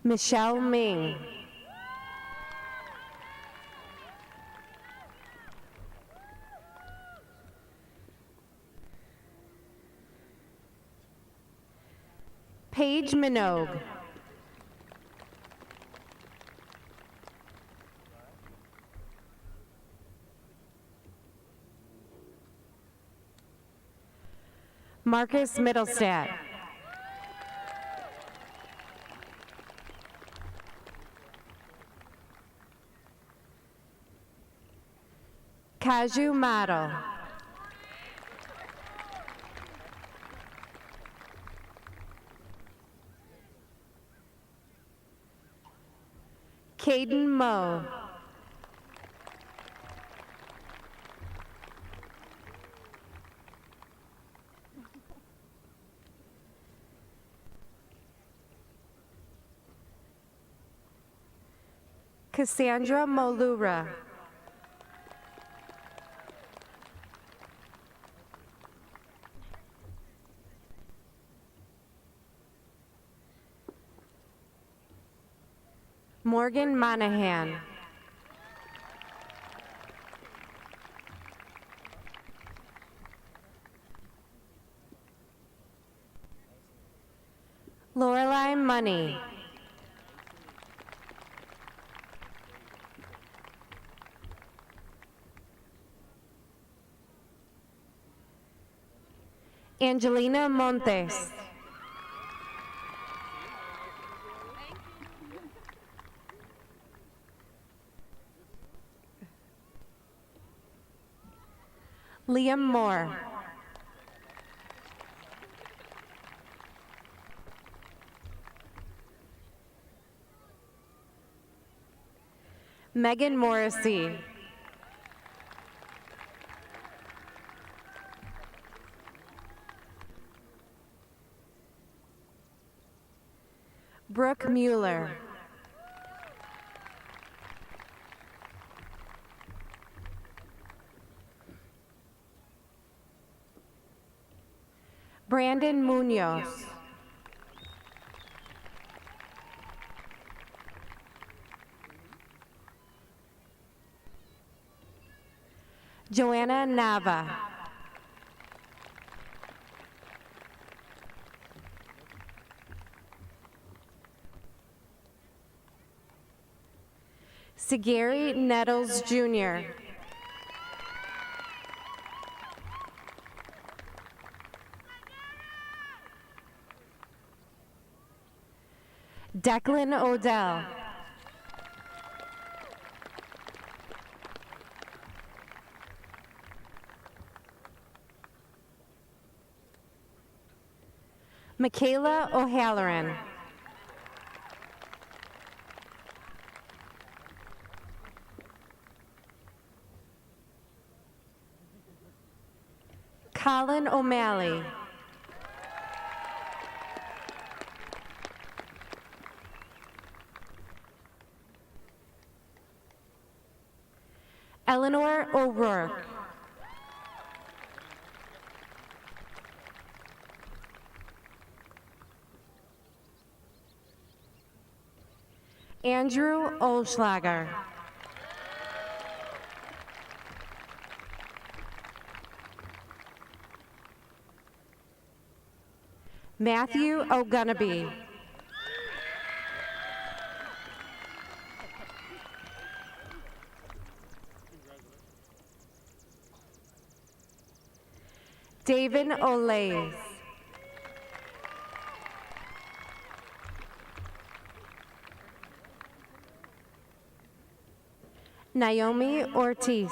Michelle Ming. Paige Minogue. Marcus Middlestat. Kaju Model. Caden Moe. Cassandra Molura. Morgan Monahan. Lorelei Money. Angelina Montes. Liam Moore. Megan Morrissey. Brooke Mueller. Brandon Munoz. Joanna Nava. Sigary Nettles Jr. Declan Odell. Michaela O'Halloran. Colin O'Malley. Eleanor O'Rourke. Andrew Olschlager. Matthew O'Gunnaby. David Olays. Naomi Ortiz.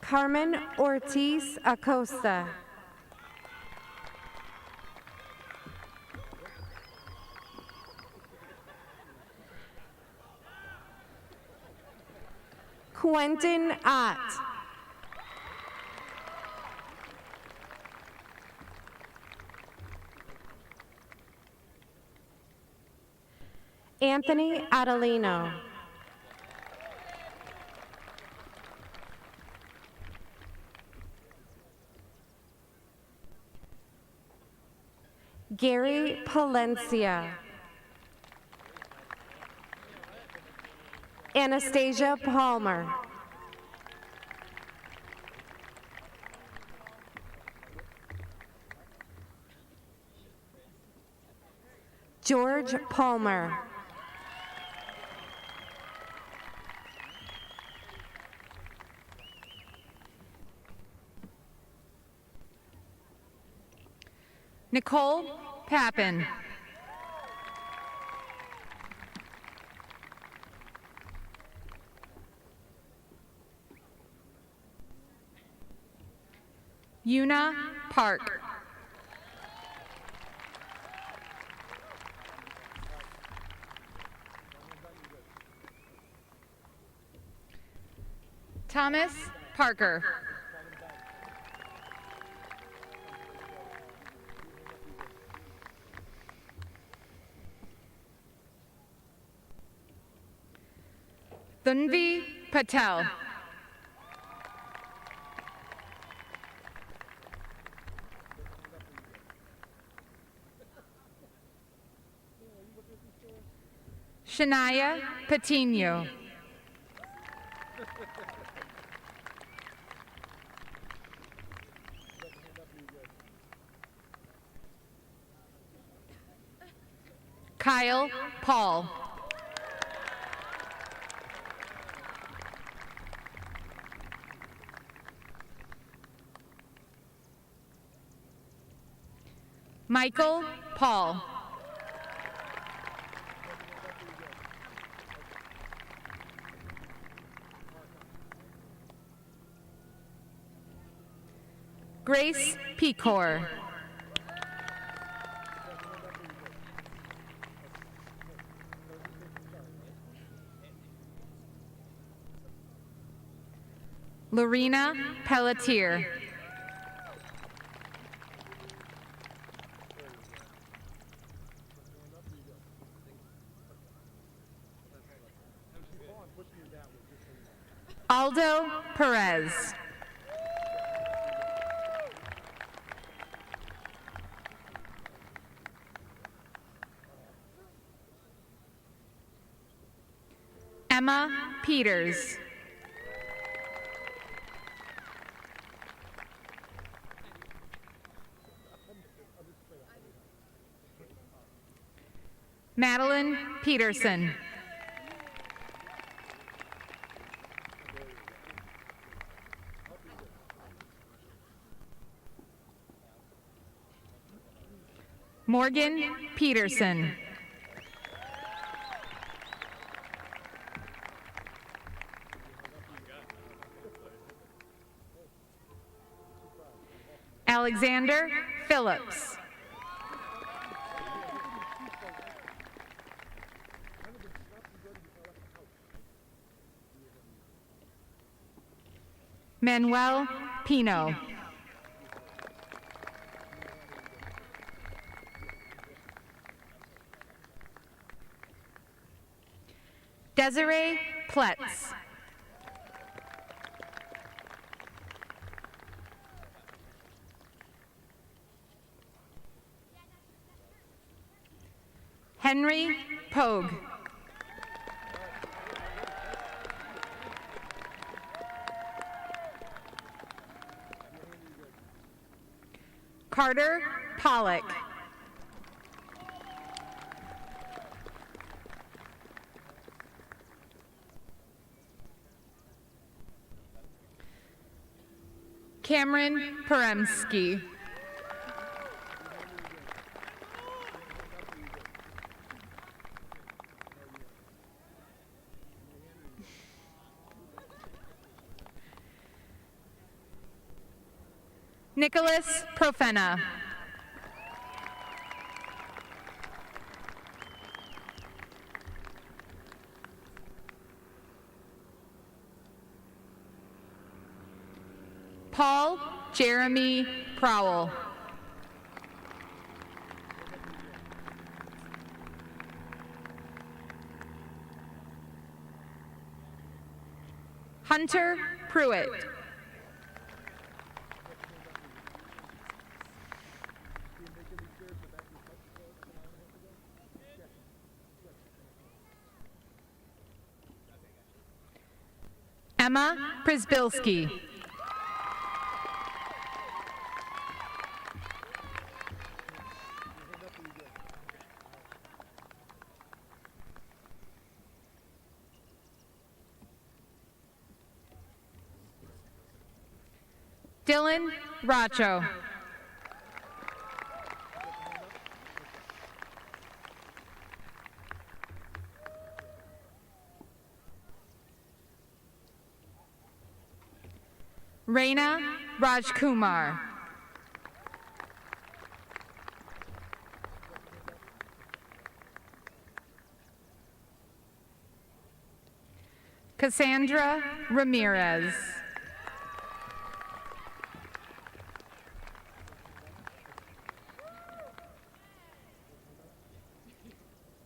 Carmen Ortiz Acosta. Quentin Ott. Anthony Adelino. Gary Palencia. Anastasia Palmer. George Palmer. Nicole Pappin. Yuna Park. Thomas Parker. Thunvi Patel. Shania Patino. Kyle Paul. Michael Paul. Grace Pecor. Lorena Pelletier. Aldo Perez. Emma Peters. Madeline Peterson. Morgan Peterson. Alexander Phillips. Manuel Pino. Desiree Pletz. Henry Pogue. Carter Pollock. Cameron Peremski. Nicholas Profena. Paul Jeremy Prowell. Hunter Pruitt. Emma Przbilski. Dylan Racho. Reina Rajkumar. Cassandra Ramirez.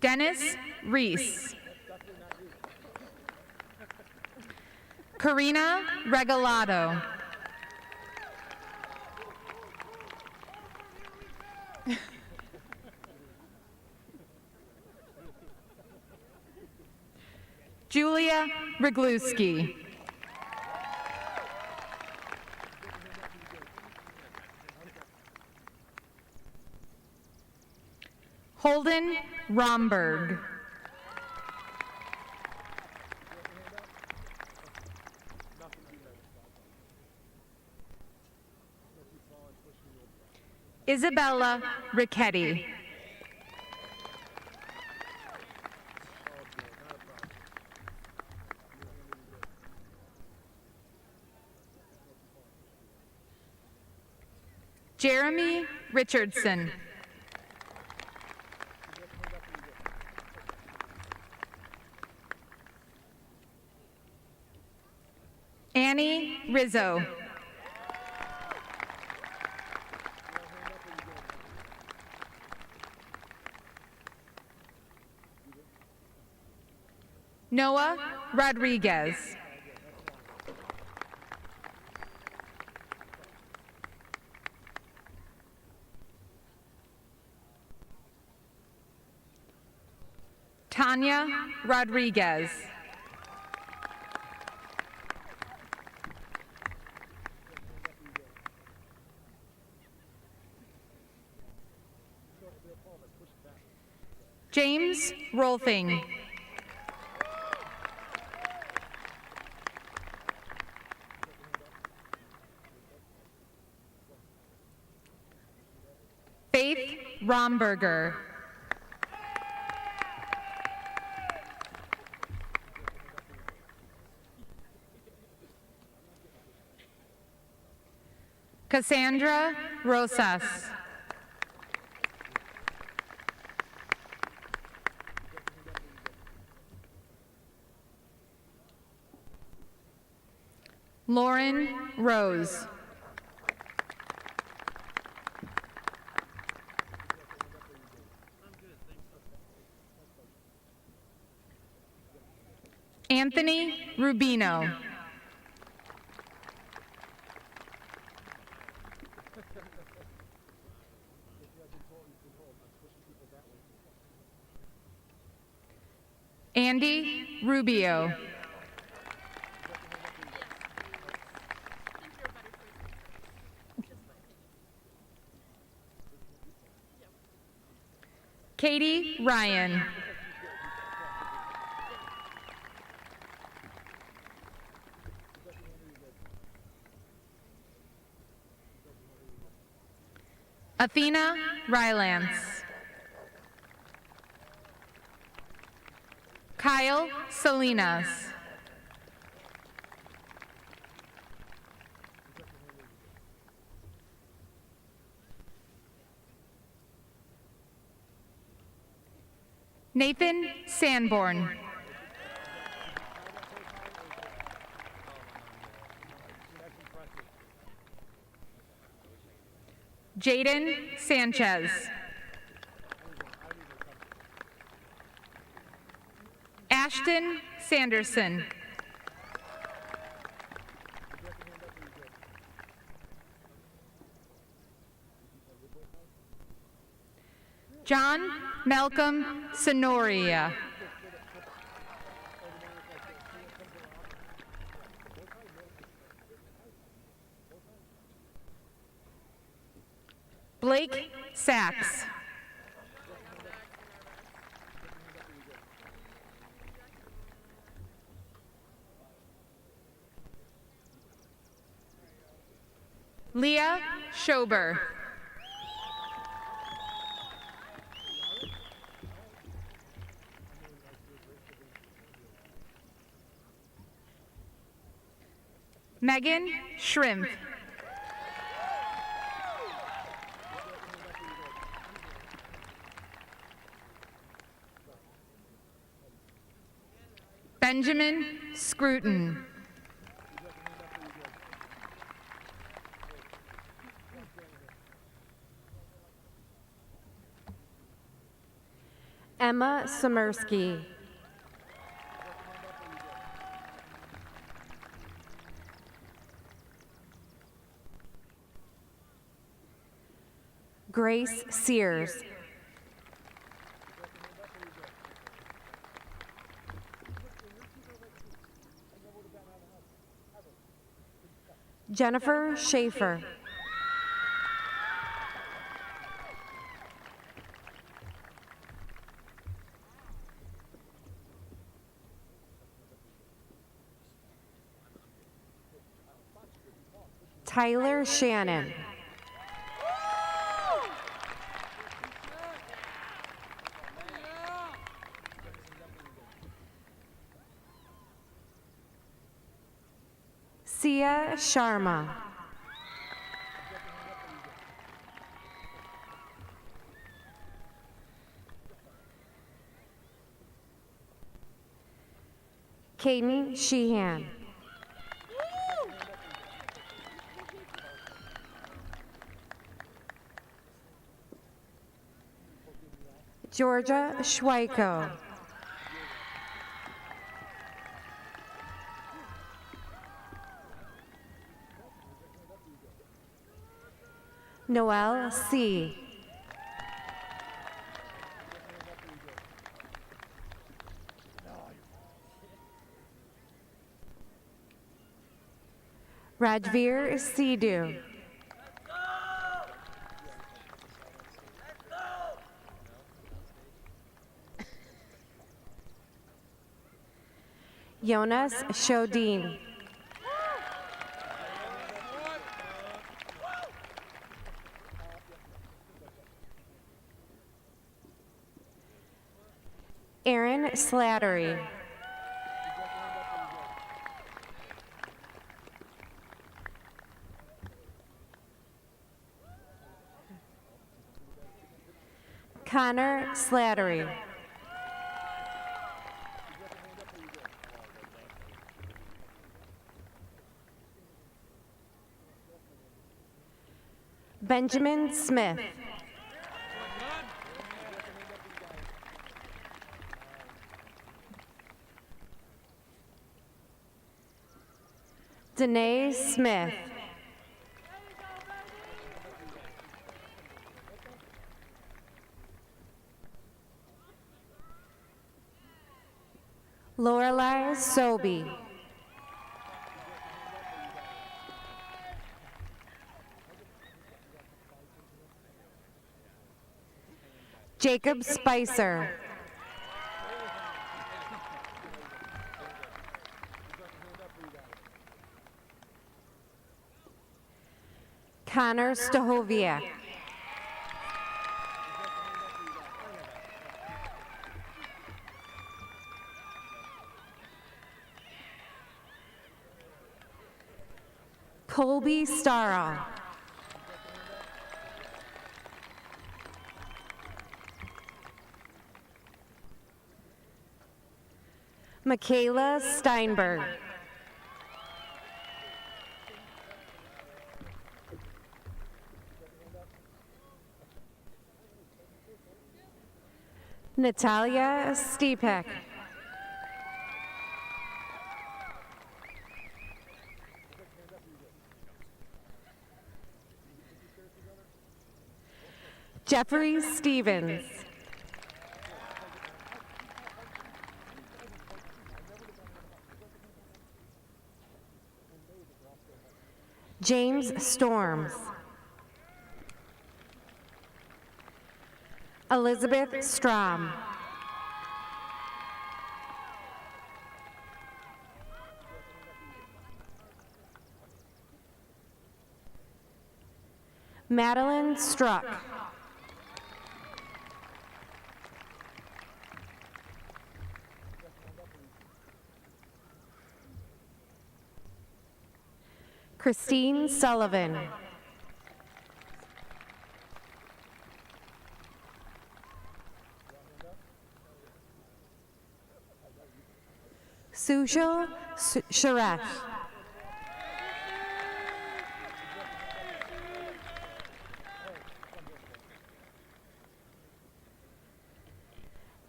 Dennis Reese. Karina Regalado. Julia Rigluski. Holden Romberg. Isabella Ricchetti. Jeremy Richardson. Annie Rizzo. Noah Rodriguez. Tanya Rodriguez. James Rolfing. Faith Romberger. Cassandra Rosas. Lauren Rose. Anthony Rubino. Andy Rubio. Katie Ryan. Athena Rylance. Kyle Salinas. Nathan Sanborn. Jaden Sanchez. Ashton Sanderson. John Malcolm Sonoria. Blake Sachs. Leah Schober. Megan Shrimp. Benjamin Scruton. Emma Samersky. Grace Sears. Jennifer Schaefer. Tyler Shannon. Sia Sharma. Caden Sheehan. Georgia Schweiko. Noelle C. Rajveer Sidhu. Jonas Shodin. Aaron Slattery. Connor Slattery. Benjamin Smith. Danae Smith. Lorelei Sobey. Jacob Spicer. Connor Stahoviak. Colby Starr. Michaela Steinberg. Natalia Stepek. Jeffrey Stevens. James Storms. Elizabeth Strom. Madeline Struck. Christine Sullivan. Sushil Sharesh.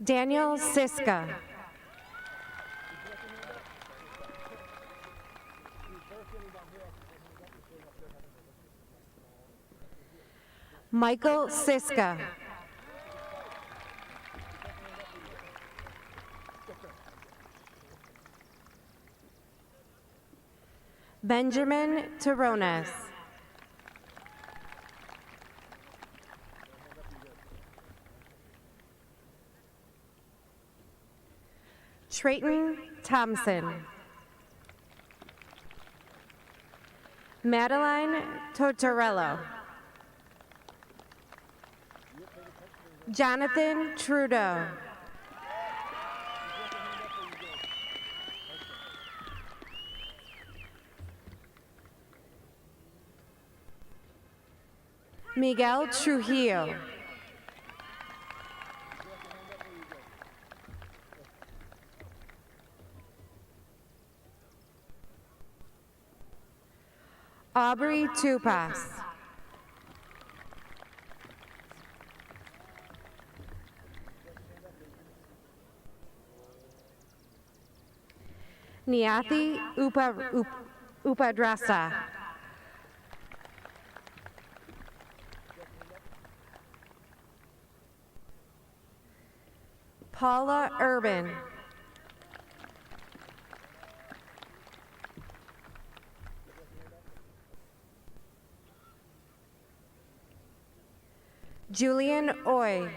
Daniel Siska. Michael Siska. Benjamin Taronas. Trayton Thompson. Madeline Tortorello. Jonathan Trudeau. Miguel Trujillo. Aubrey Tupas. Niathi Upadrasa. Paula Urban. Julian Oy.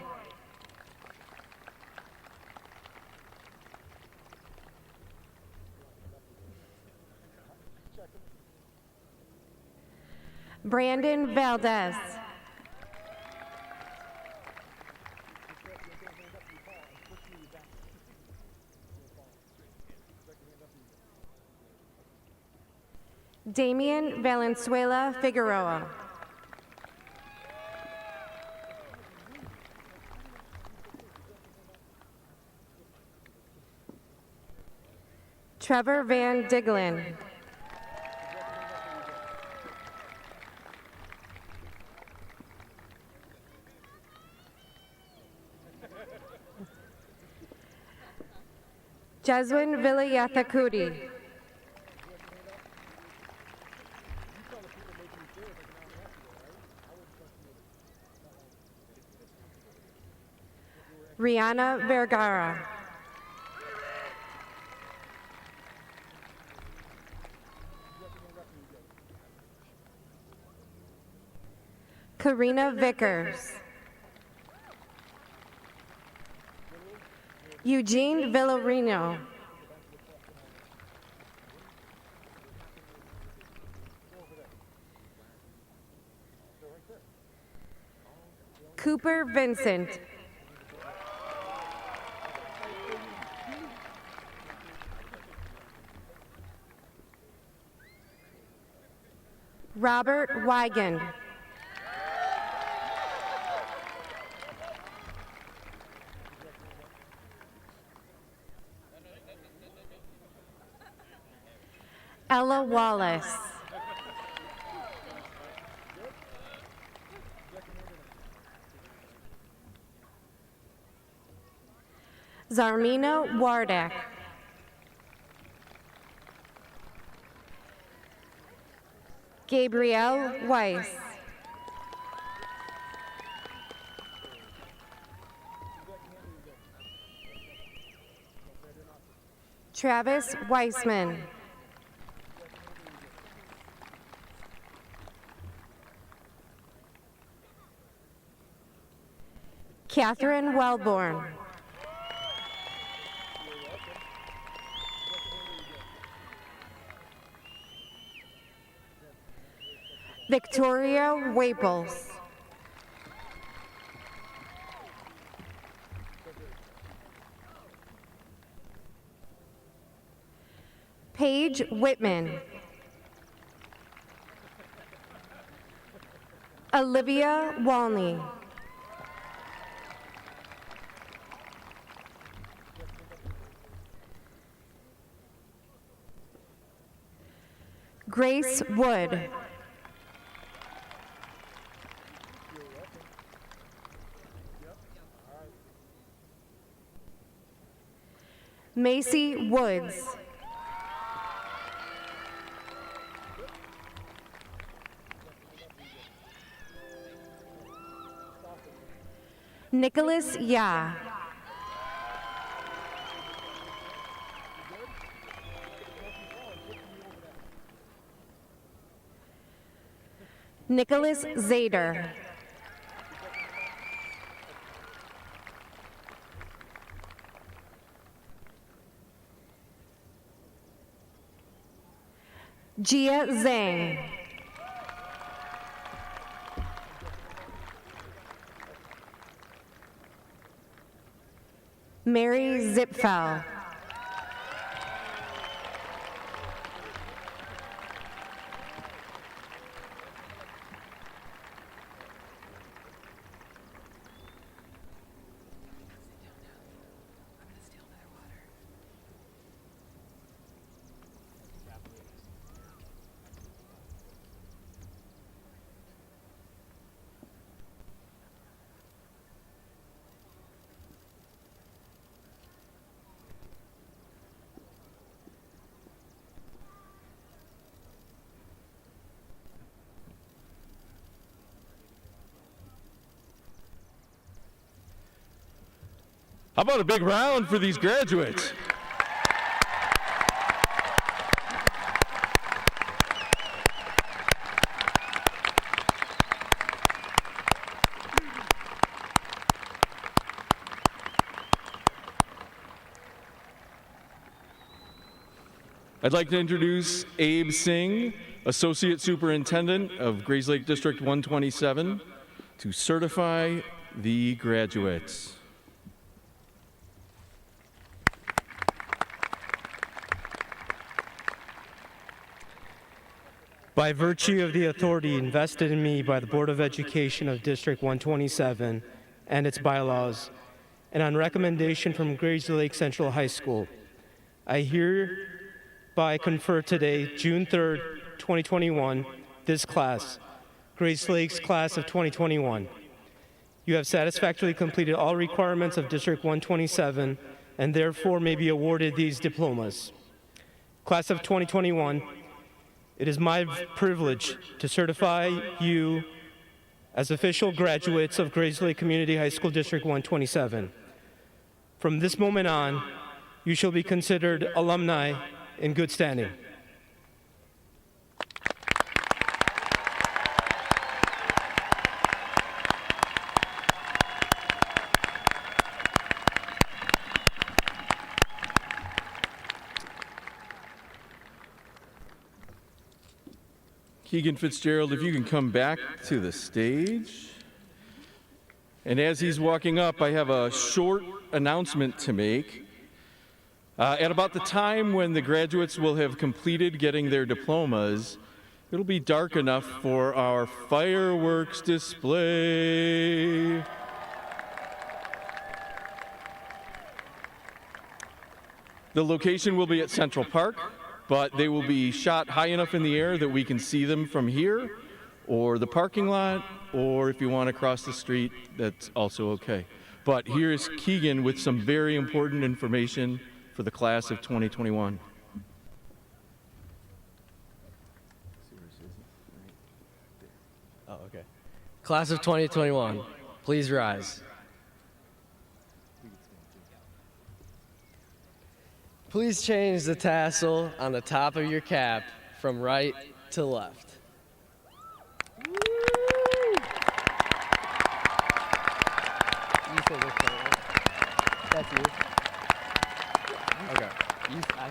Brandon Valdez. Damian Valenzuela Figueroa. Trevor Van Diglin. Jeswin Villayathakudi. Rihanna Vergara. Karina Vickers. Eugene Villarino. Cooper Vincent. Robert Wigand. Ella Wallace. Zarmina Wardak. Gabrielle Weiss. Travis Weissman. Catherine Wellborn. Victoria Waples. Paige Whitman. Olivia Walney. Grace Wood. Macy Woods. Nicholas Ya. Nicholas Zader. Jia Zhang. Mary Zipfel. How about a big round for these graduates? I'd like to introduce Abe Singh, Associate Superintendent of Grayslake District 127, to certify the graduates. By virtue of the authority invested in me by the Board of Education of District 127 and its bylaws, and on recommendation from Grayslake Central High School, I hereby confer today, June 3rd, 2021, this class, Grayslake's class of 2021. You have satisfactorily completed all requirements of District 127 and therefore may be awarded these diplomas. Class of 2021, it is my privilege to certify you as official graduates of Grayslake Community High School District 127. From this moment on, you shall be considered alumni in good standing. Keegan Fitzgerald, if you can come back to the stage. And as he's walking up, I have a short announcement to make. At about the time when the graduates will have completed getting their diplomas, it'll be dark enough for our fireworks display. The location will be at Central Park, but they will be shot high enough in the air that we can see them from here, or the parking lot, or if you want to cross the street, that's also okay. But here's Keegan with some very important information for the class of 2021. Oh, okay. Class of 2021, please rise. Please change the tassel on the top of your cap from right to left. You say this one, right? That's you. Okay. I said it? I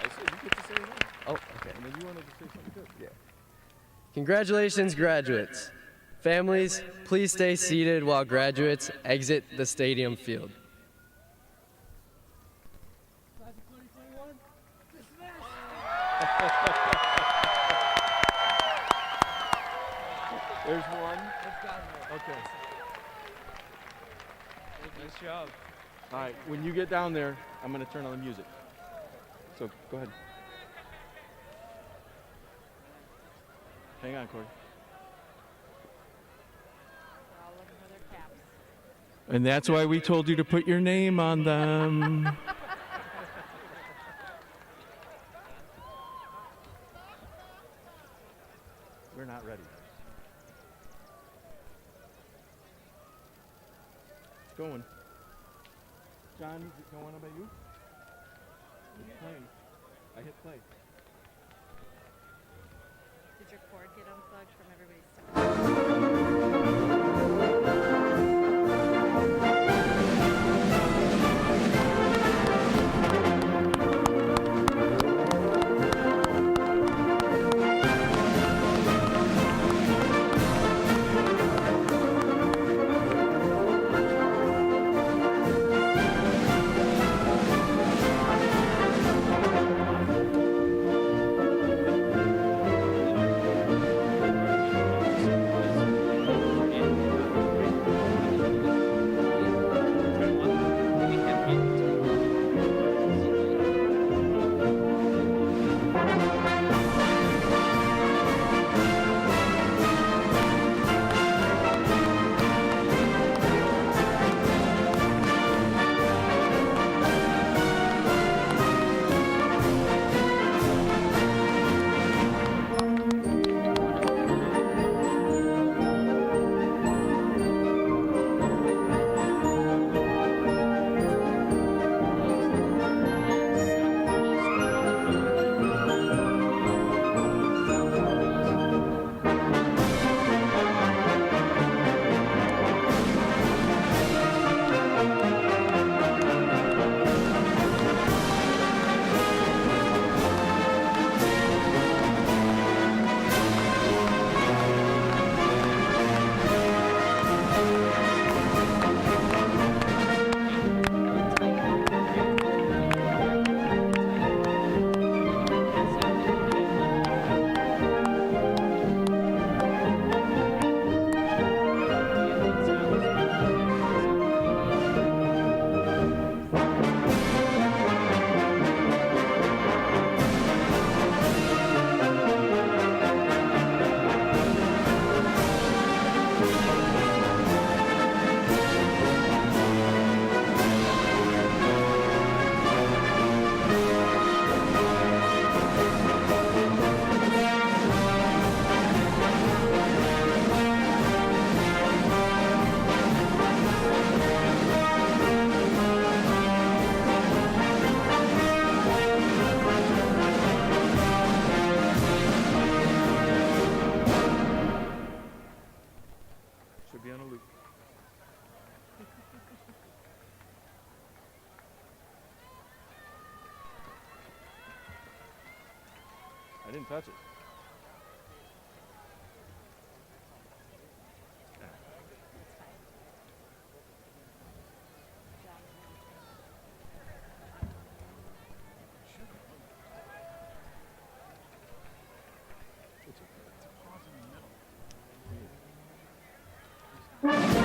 said you get to say it all. Oh, okay. And then you wanted to say something good. Yeah. Congratulations, graduates. Families, please stay seated while graduates exit the stadium field. There's one. Okay. Nice job. All right, when you get down there, I'm going to turn on the music. So go ahead. Hang on, Corey. They're all looking for their caps. And that's why we told you to put your name on them. We're not ready. It's going. John, is it going about you? Playing. I hit play. Did your cord get unplugged from everybody's I didn't touch it. It's a pause in the middle.